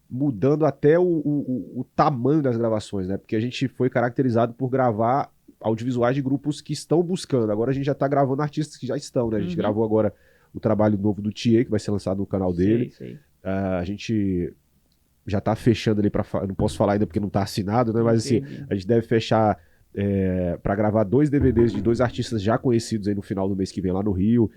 S2: mudando até o tamanho das gravações, né? Porque a gente foi caracterizado por gravar audiovisuais de grupos que estão buscando. Agora a gente já tá gravando artistas que já estão, né? A gente gravou agora o trabalho novo do Thier, que vai ser lançado no canal dele.
S1: Sei.
S2: A gente já tá fechando ali não posso falar ainda porque não tá assinado, né? Mas assim, a gente deve fechar para gravar 2 DVDs de 2 artistas já conhecidos aí no final do mês que vem lá no Rio.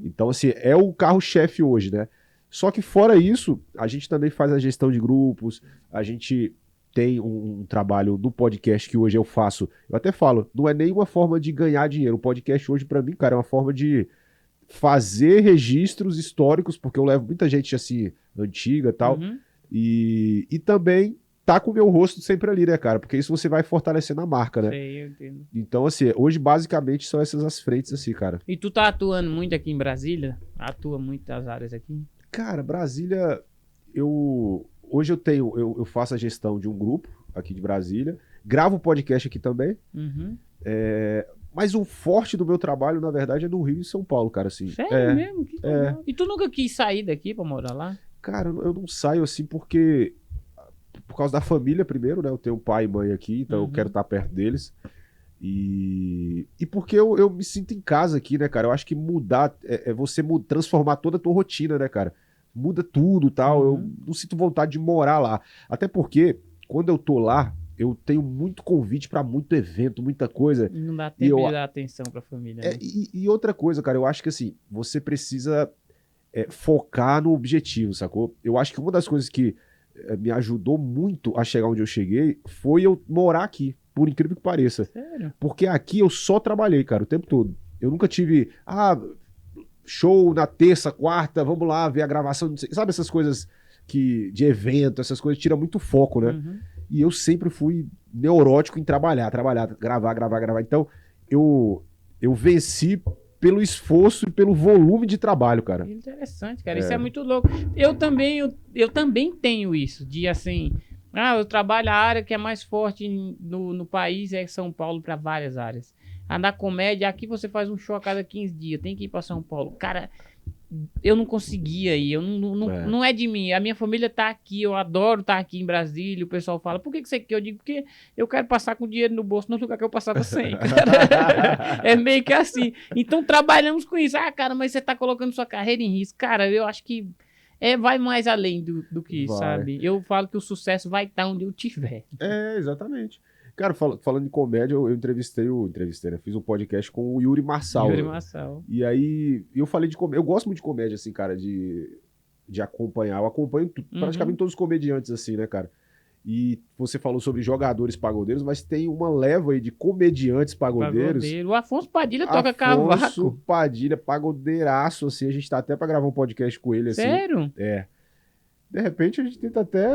S2: Então, assim, é o carro-chefe hoje, né? Só que fora isso, a gente também faz a gestão de grupos, a gente tem um trabalho no podcast que hoje eu faço. Eu até falo, não é nenhuma forma de ganhar dinheiro. O podcast hoje, pra mim, cara, é uma forma de fazer registros históricos, porque eu levo muita gente, assim, antiga e tal. E também tá com o meu rosto sempre ali, né, cara? Porque isso você vai fortalecendo a marca, né?
S1: Sei, eu entendo.
S2: Então, assim, hoje basicamente são essas as frentes, assim, cara.
S1: E tu tá atuando muito aqui em Brasília? Atua muito nas áreas aqui?
S2: Cara, Brasília, hoje eu faço a gestão de um grupo aqui de Brasília, gravo podcast aqui também, mas o forte do meu trabalho, na verdade, é no Rio e São Paulo, cara, assim.
S1: Sério mesmo? Que legal. E tu nunca quis sair daqui pra morar lá?
S2: Cara, eu não saio assim porque... Por causa da família, primeiro, né? Eu tenho pai e mãe aqui, então eu quero estar perto deles. E porque eu me sinto em casa aqui, né, cara? Eu acho que mudar é você transformar toda a tua rotina, né, cara? Muda tudo e tal. Eu não sinto vontade de morar lá. Até porque, quando eu tô lá, eu tenho muito convite pra muito evento, muita coisa.
S1: Não dá tempo de dar atenção pra família, né?
S2: E outra coisa, cara, eu acho que assim, você precisa focar no objetivo, sacou? Eu acho que uma das coisas que me ajudou muito a chegar onde eu cheguei foi eu morar aqui, por incrível que pareça.
S1: Sério?
S2: Porque aqui eu só trabalhei, cara, o tempo todo. Eu nunca tive, show na terça, quarta, vamos lá ver a gravação, não sei, sabe essas coisas de evento, essas coisas tiram muito foco, né? E eu sempre fui neurótico em trabalhar, gravar. Então, eu venci pelo esforço e pelo volume de trabalho, cara.
S1: Interessante, cara. Isso é muito louco. Eu também tenho isso, de assim... eu trabalho a área que é mais forte no país, é São Paulo, para várias áreas. Na comédia, aqui você faz um show a cada 15 dias, tem que ir para São Paulo. Cara, eu não conseguia ir, não é de mim. A minha família tá aqui, eu adoro estar aqui em Brasília. O pessoal fala, por que você quer? Eu digo, porque eu quero passar com dinheiro no bolso no lugar que eu passava sem. Cara. É meio que assim. Então trabalhamos com isso. Cara, mas você tá colocando sua carreira em risco. Cara, eu acho que vai mais além do que isso, sabe? Eu falo que o sucesso vai estar onde eu estiver.
S2: Exatamente. Cara, falando de comédia, eu entrevistei, né? Fiz um podcast com o Yuri Marçal. E aí, eu falei de comédia. Eu gosto muito de comédia, assim, cara, de acompanhar. Eu acompanho praticamente todos os comediantes, assim, né, cara? E você falou sobre jogadores pagodeiros, mas tem uma leva aí de comediantes pagodeiros.
S1: O Afonso Padilha toca cavaco.
S2: Afonso Padilha, pagodeiraço, assim. A gente tá até pra gravar um podcast com ele, assim.
S1: Sério?
S2: De repente a gente tenta até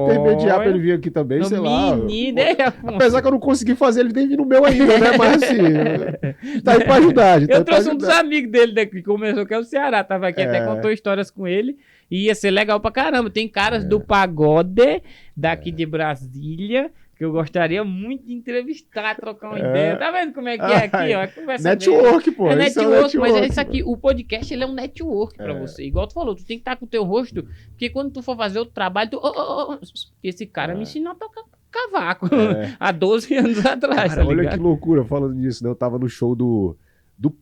S2: intermediar pra ele vir aqui também, sei lá.
S1: Menino,
S2: apesar que eu não consegui fazer ele nem vir no meu ainda, né? Mas assim, tá aí pra ajudar.
S1: Eu trouxe um dos amigos dele daqui, que começou, que é o Ceará. Tava aqui, até contou histórias com ele. E ia ser legal pra caramba. Tem caras do pagode daqui de Brasília que eu gostaria muito de entrevistar, trocar uma ideia. Tá vendo como é que é aqui, ó? Conversa
S2: network, pô.
S1: Network, mas é isso aqui. O podcast, ele é um network pra você. Igual tu falou, tu tem que estar com o teu rosto, porque quando tu for fazer outro trabalho, esse cara me ensinou a tocar cavaco há 12 anos atrás,
S2: cara, olha que loucura falando nisso, né? Eu tava no show do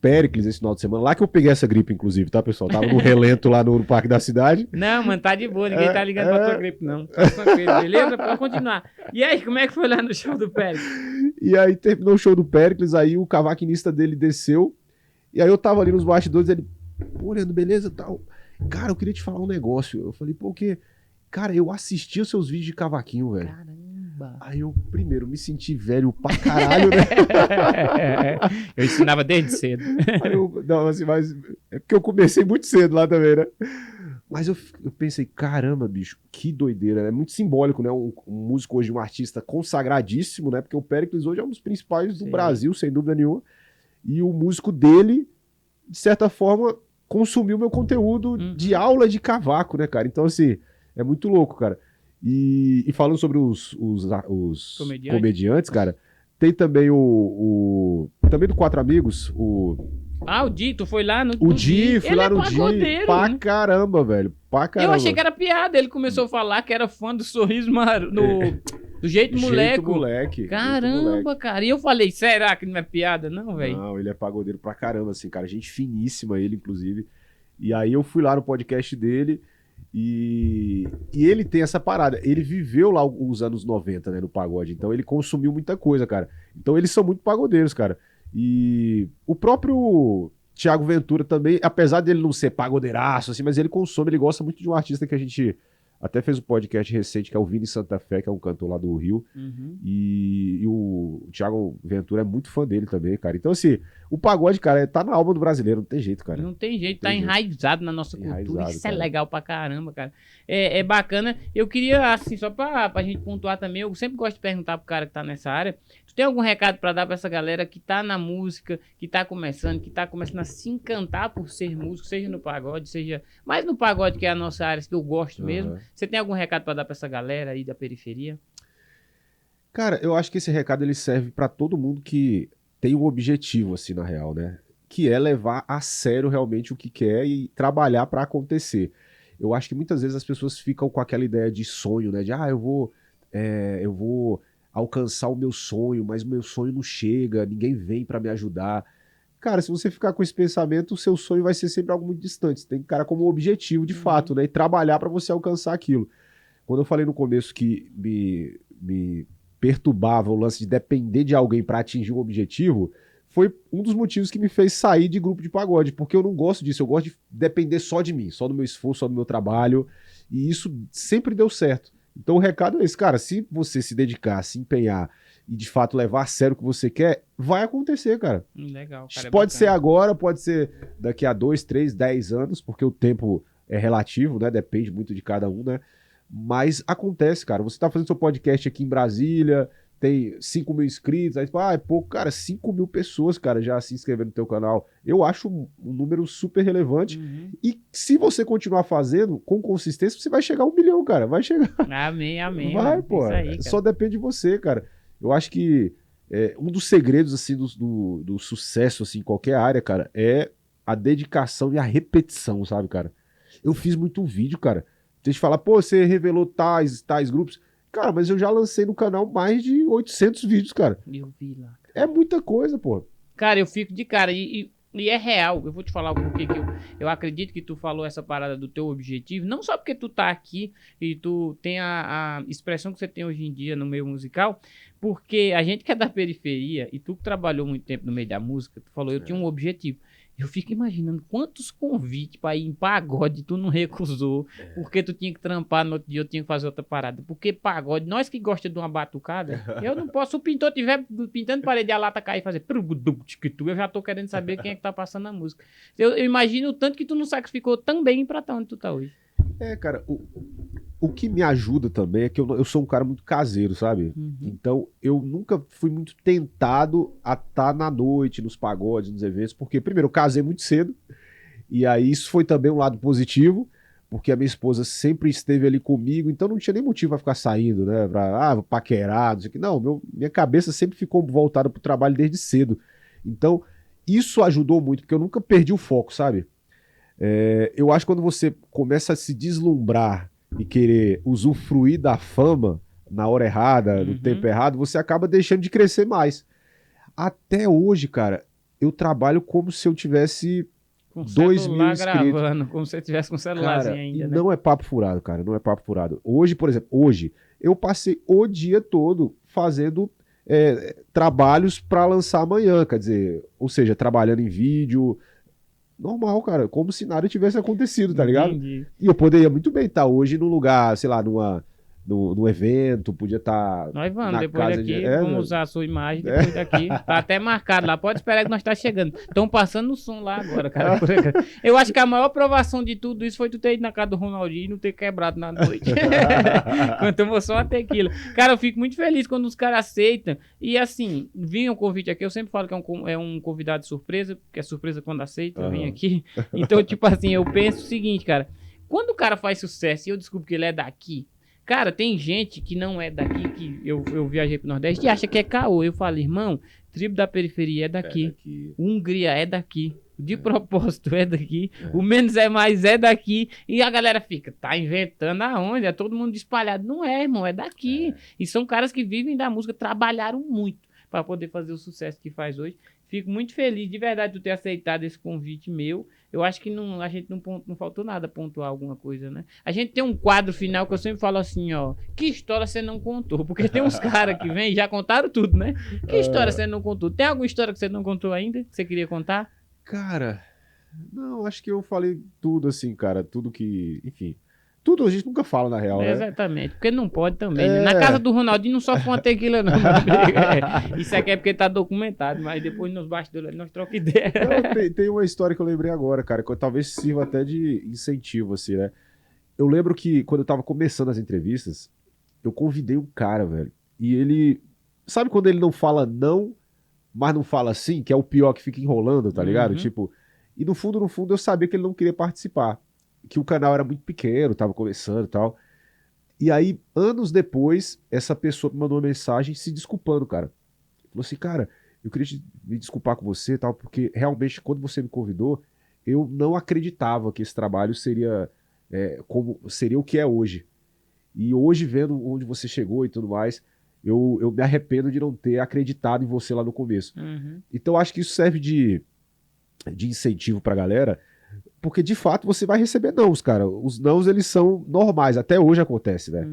S2: Péricles esse final de semana, lá que eu peguei essa gripe, inclusive, tá, pessoal? Tava no relento lá no Parque da Cidade.
S1: Não, mano, tá de boa, ninguém tá ligando pra tua gripe, não. Tá tranquilo, beleza? Pode continuar. E aí, como é que foi lá no show do Péricles?
S2: E aí, terminou o show do Péricles, aí o cavaquinista dele desceu, e aí eu tava ali nos bastidores, ele, pô, Leandro, beleza, tal. Cara, eu queria te falar um negócio. Eu falei, pô, o quê? Cara, eu assisti os seus vídeos de cavaquinho, velho.
S1: Caramba. Caramba!
S2: Aí eu, primeiro, me senti velho pra caralho, né?
S1: Eu ensinava desde cedo.
S2: Aí eu, não, assim, mas é porque eu comecei muito cedo lá também, né? Mas eu pensei, caramba, bicho, que doideira. É muito simbólico, né? Um músico hoje, um artista consagradíssimo, né? Porque o Péricles hoje é um dos principais do
S1: Sim.
S2: Brasil, sem dúvida nenhuma. E o músico dele, de certa forma, consumiu meu conteúdo de aula de cavaco, né, cara? Então, assim, é muito louco, cara. E falando sobre os comediantes, cara, tem também também do Quatro Amigos,
S1: o Di, tu foi lá no
S2: o Di, fui lá no Di, pra
S1: né?
S2: caramba, velho, pra caramba.
S1: Eu achei que era piada, ele começou a falar que era fã do Sorriso do Jeito Moleque. Caramba, cara. E eu falei, será que não é piada? Não, velho.
S2: Não, ele é pagodeiro pra caramba, assim, cara. Gente finíssima ele, inclusive. E aí eu fui lá no podcast dele e ele tem essa parada. Ele viveu lá os anos 90, né, no pagode. Então ele consumiu muita coisa, cara. Então eles são muito pagodeiros, cara. E o próprio Thiago Ventura também, apesar dele não ser pagodeiraço, assim, mas ele consome, ele gosta muito de um artista que a gente até fez um podcast recente, que é o Vini Santa Fé, que é um cantor lá do Rio. E o Thiago Ventura é muito fã dele também, cara. Então, assim, o pagode, cara, tá na alma do brasileiro, não tem jeito, cara.
S1: Não tem jeito, tá enraizado na nossa cultura. Isso
S2: cara.
S1: É legal pra caramba, cara. É bacana. Eu queria, assim, só pra gente pontuar também, eu sempre gosto de perguntar pro cara que tá nessa área, tu tem algum recado pra dar pra essa galera que tá na música, que tá começando a se encantar por ser músico, seja no pagode, seja mais no pagode, que é a nossa área, que eu gosto mesmo. Você tem algum recado pra dar pra essa galera aí da periferia?
S2: Cara, eu acho que esse recado ele serve pra todo mundo que tem um objetivo, assim, na real, né? Que é levar a sério realmente o que quer e trabalhar pra acontecer. Eu acho que muitas vezes as pessoas ficam com aquela ideia de sonho, né? De, eu vou alcançar o meu sonho, mas o meu sonho não chega, ninguém vem pra me ajudar. Cara, se você ficar com esse pensamento, o seu sonho vai ser sempre algo muito distante. Você tem que encarar como objetivo de fato, né? E trabalhar pra você alcançar aquilo. Quando eu falei no começo que me perturbava o lance de depender de alguém pra atingir um objetivo, foi um dos motivos que me fez sair de grupo de pagode, porque eu não gosto disso, eu gosto de depender só de mim, só do meu esforço, só do meu trabalho, e isso sempre deu certo. Então o recado é esse, cara, se você se dedicar, se empenhar e de fato levar a sério o que você quer, vai acontecer, cara.
S1: Legal, cara,
S2: pode ser agora, pode ser daqui a 2, 3, 10 anos, porque o tempo é relativo, né? Depende muito de cada um, né? Mas acontece, cara. Você tá fazendo seu podcast aqui em Brasília, tem 5 mil inscritos, aí é pouco, cara, 5 mil pessoas, cara, já se inscreveram no teu canal. Eu acho um número super relevante. E se você continuar fazendo com consistência, você vai chegar a 1 milhão, cara. Vai chegar.
S1: Amém.
S2: Vai, pô. Aí, só depende de você, cara. Eu acho que um dos segredos, assim, do sucesso, assim, em qualquer área, cara, é a dedicação e a repetição, sabe, cara? Eu fiz muito vídeo, cara. Tem gente fala, pô, você revelou tais grupos. Cara, mas eu já lancei no canal mais de 800 vídeos, cara.
S1: Eu vi lá.
S2: É muita coisa, pô.
S1: Cara, eu fico de cara. E é real. Eu vou te falar o porquê que eu acredito que tu falou essa parada do teu objetivo. Não só porque tu tá aqui e tu tem a expressão que você tem hoje em dia no meio musical. Porque a gente que é da periferia e tu que trabalhou muito tempo no meio da música, tu falou, eu tinha um objetivo. Eu fico imaginando quantos convites pra ir em pagode tu não recusou, porque tu tinha que trampar no outro dia, eu tinha que fazer outra parada. Porque pagode, nós que gostamos de uma batucada, eu não posso, se o pintor estiver pintando parede e a lata cair e fazer, eu já tô querendo saber quem é que tá passando a música. Eu imagino o tanto que tu não sacrificou também pra estar onde tu tá hoje.
S2: Cara, o que me ajuda também é que eu sou um cara muito caseiro, sabe? Então, eu nunca fui muito tentado a estar na noite, nos pagodes, nos eventos, porque, primeiro, eu casei muito cedo, e aí isso foi também um lado positivo, porque a minha esposa sempre esteve ali comigo, então não tinha nem motivo pra ficar saindo, né? Pra paquerar, não sei o que. Não, minha cabeça sempre ficou voltada pro trabalho desde cedo. Então, isso ajudou muito, porque eu nunca perdi o foco, sabe? Eu acho que quando você começa a se deslumbrar e querer usufruir da fama na hora errada, no tempo errado, você acaba deixando de crescer mais. Até hoje, cara, eu trabalho como se eu tivesse
S1: com
S2: 2 mil inscritos.
S1: Gravando, como se você tivesse com um celularzinho
S2: cara,
S1: ainda, né?
S2: Não é papo furado, cara, não é papo furado. Hoje, por exemplo, eu passei o dia todo fazendo trabalhos para lançar amanhã, quer dizer, ou seja, trabalhando em vídeo. Normal, cara, como se nada tivesse acontecido, tá ligado?
S1: Entendi.
S2: E eu poderia muito bem estar hoje num lugar, sei lá, no evento, podia estar
S1: Nós vamos,
S2: na
S1: depois
S2: casa
S1: daqui,
S2: de...
S1: vamos usar a sua imagem depois daqui. Tá até marcado lá, pode esperar que nós tá chegando. Estão passando o som lá agora, cara. Eu acho que a maior provação de tudo isso foi tu ter ido na casa do Ronaldinho e não ter quebrado na noite. Quando tomou só uma tequila. Cara, eu fico muito feliz quando os caras aceitam. E assim, vinha um convite aqui, eu sempre falo que é um convidado de surpresa, porque é surpresa quando aceita, vem aqui. Então, tipo assim, eu penso o seguinte, cara. Quando o cara faz sucesso e eu descubro que ele é daqui, cara, tem gente que não é daqui, que eu viajei pro Nordeste e acha que é caô. Eu falo, irmão, tribo da periferia é daqui. Hungria é daqui. De propósito é daqui. O Menos é Mais é daqui. E a galera fica, tá inventando aonde? É todo mundo espalhado. Não é, irmão, é daqui. E são caras que vivem da música, trabalharam muito para poder fazer o sucesso que faz hoje. Fico muito feliz, de verdade, de ter aceitado esse convite meu. Eu acho que a gente não faltou nada pontuar alguma coisa, né? A gente tem um quadro final que eu sempre falo assim, ó. Que história você não contou? Porque tem uns caras que vêm e já contaram tudo, né? Que história você não contou? Tem alguma história que você não contou ainda? Que você queria contar?
S2: Cara, não, acho que eu falei tudo assim, cara. Tudo que... Enfim... Tudo a gente nunca fala, na real, né?
S1: Exatamente, porque não pode também, né? Na casa do Ronaldinho não só uma tequila, não, meu amigo. Isso aqui é porque tá documentado, mas depois nos bastidores nós trocamos ideia.
S2: Não, tem uma história que eu lembrei agora, cara, que talvez sirva até de incentivo, assim, né? Eu lembro que quando eu tava começando as entrevistas, eu convidei um cara, velho, e ele... Sabe quando ele não fala não, mas não fala sim, que é o pior, que fica enrolando, tá ligado? Tipo, e no fundo, eu sabia que ele não queria participar. Que o canal era muito pequeno, tava começando e tal. E aí, anos depois, essa pessoa me mandou uma mensagem se desculpando, cara. Falou assim, cara, eu queria me desculpar com você e tal, porque realmente, quando você me convidou, eu não acreditava que esse trabalho seria como seria o que é hoje. E hoje, vendo onde você chegou e tudo mais, eu me arrependo de não ter acreditado em você lá no começo. Então, acho que isso serve de incentivo pra galera, porque, de fato, você vai receber nãos, cara. Os nãos, eles são normais. Até hoje acontece, né?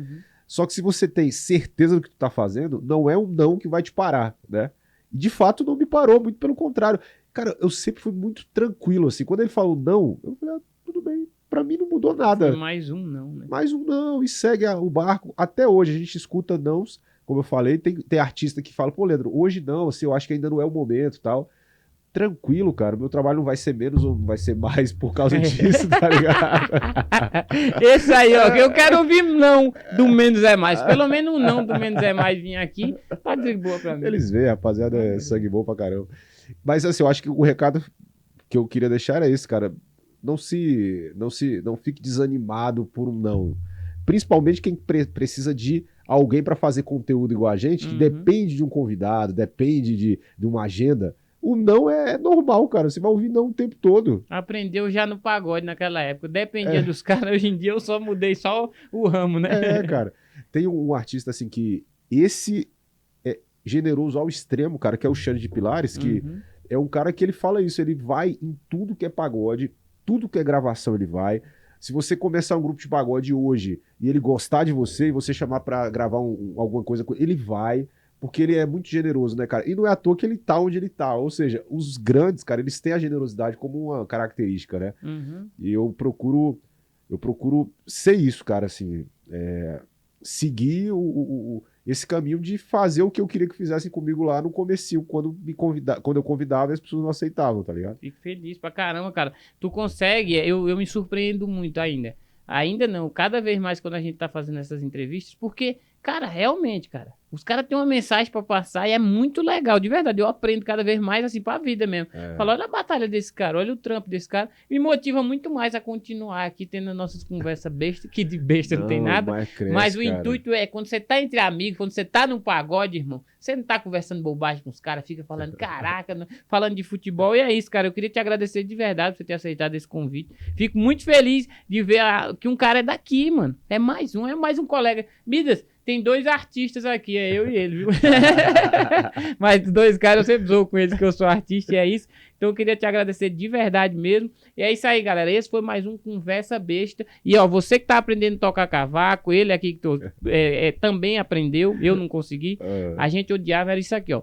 S2: Só que se você tem certeza do que tu tá fazendo, não é um não que vai te parar, né? E, de fato, não me parou. Muito pelo contrário. Cara, eu sempre fui muito tranquilo, assim. Quando ele falou não, eu falei, tudo bem. Pra mim não mudou nada.
S1: Foi mais um não, né?
S2: Mais um não. E segue o barco. Até hoje a gente escuta nãos. Como eu falei, tem artista que fala, pô, Leandro, hoje não, assim, eu acho que ainda não é o momento e tal. Tranquilo, cara. Meu trabalho não vai ser menos ou não vai ser mais por causa disso, tá ligado?
S1: Esse aí, ó, que eu quero ouvir não do Menos é Mais. Pelo menos um não do Menos é Mais vir aqui, tá de boa pra mim.
S2: Eles veem, rapaziada, é sangue bom pra caramba. Mas assim, eu acho que o recado que eu queria deixar era esse, cara. Não fique desanimado por um não. Principalmente quem precisa de alguém pra fazer conteúdo igual a gente, que depende de um convidado, depende de uma agenda. O não é normal, cara. Você vai ouvir não o tempo todo.
S1: Aprendeu já no pagode naquela época. Dependia dos caras. Hoje em dia eu só mudei só o ramo, né?
S2: Cara. Tem um artista assim que... Esse é generoso ao extremo, cara, que é o Xande de Pilares, que é um cara que ele fala isso. Ele vai em tudo que é pagode, tudo que é gravação ele vai. Se você começar um grupo de pagode hoje e ele gostar de você e você chamar pra gravar alguma coisa, ele vai... Porque ele é muito generoso, né, cara? E não é à toa que ele tá onde ele tá. Ou seja, os grandes, cara, eles têm a generosidade como uma característica, né? E eu procuro ser isso, cara, assim. Seguir esse caminho de fazer o que eu queria que fizessem comigo lá no comecinho, quando eu convidava e as pessoas não aceitavam, tá ligado?
S1: Fico feliz pra caramba, cara. Tu consegue, eu me surpreendo muito ainda. Ainda não, cada vez mais quando a gente tá fazendo essas entrevistas, porque, cara, realmente, cara, os caras têm uma mensagem pra passar e é muito legal, de verdade. Eu aprendo cada vez mais, assim, pra vida mesmo. Falo, olha a batalha desse cara, olha o trampo desse cara. Me motiva muito mais a continuar aqui tendo nossas conversas bestas, que de besta não tem nada. Mas o intuito é, quando você tá entre amigos, quando você tá num pagode, irmão, você não tá conversando bobagem com os caras, fica falando, caraca, falando de futebol. E é isso, cara. Eu queria te agradecer de verdade por você ter aceitado esse convite. Fico muito feliz de ver que um cara é daqui, mano. É mais um colega. Midas, tem 2 artistas aqui, é eu e ele, viu? Mas 2 caras, eu sempre zoo com eles que eu sou artista e é isso. Então eu queria te agradecer de verdade mesmo. E é isso aí, galera. Esse foi mais um Conversa Besta. E ó, você que tá aprendendo a tocar cavaco, ele aqui que também aprendeu, eu não consegui. A gente odiava, era isso aqui, ó.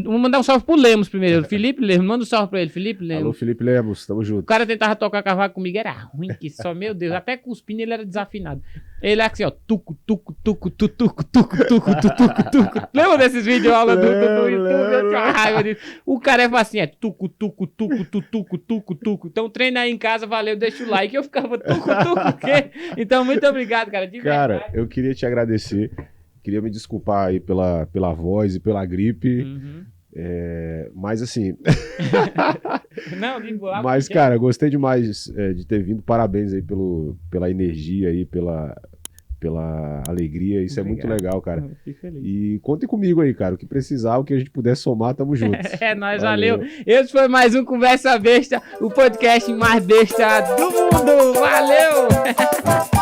S1: Vou mandar um salve pro Lemos primeiro. Felipe Lemos, manda um salve pra ele. Felipe Lemos.
S2: Alô, Felipe Lemos, tamo junto.
S1: O cara tentava tocar cavaco comigo, era ruim que só, meu Deus, até cuspindo ele era desafinado. Ele era assim, ó, tuco, tuco, tuco, tuco, tuco, tuco, tuco, tuco, tuco. Lembra desses vídeos aula do YouTube? Eu tinha uma raiva disso. O cara é assim, é tuco, tuco, tuco, tuco, tuco, tuco, tuco. Então treina aí em casa, valeu, deixa o like. Eu ficava tuco, tuco, o quê? Então, muito obrigado, cara. De
S2: Cara,
S1: verdade.
S2: eu queria te agradecer. Queria me desculpar aí pela voz e pela gripe.
S1: Uhum.
S2: Mas assim.
S1: Não, digo lá.
S2: Mas,
S1: porque-
S2: cara, gostei demais de ter vindo. Parabéns aí pela energia aí, pela alegria. Isso é muito
S1: Obrigado.
S2: legal, cara.
S1: Eu fico feliz.
S2: E contem comigo aí, cara. O que precisar, o que a gente puder somar, tamo junto.
S1: É nóis, valeu. Esse foi mais um Conversa Besta, o podcast mais besta do mundo. Valeu!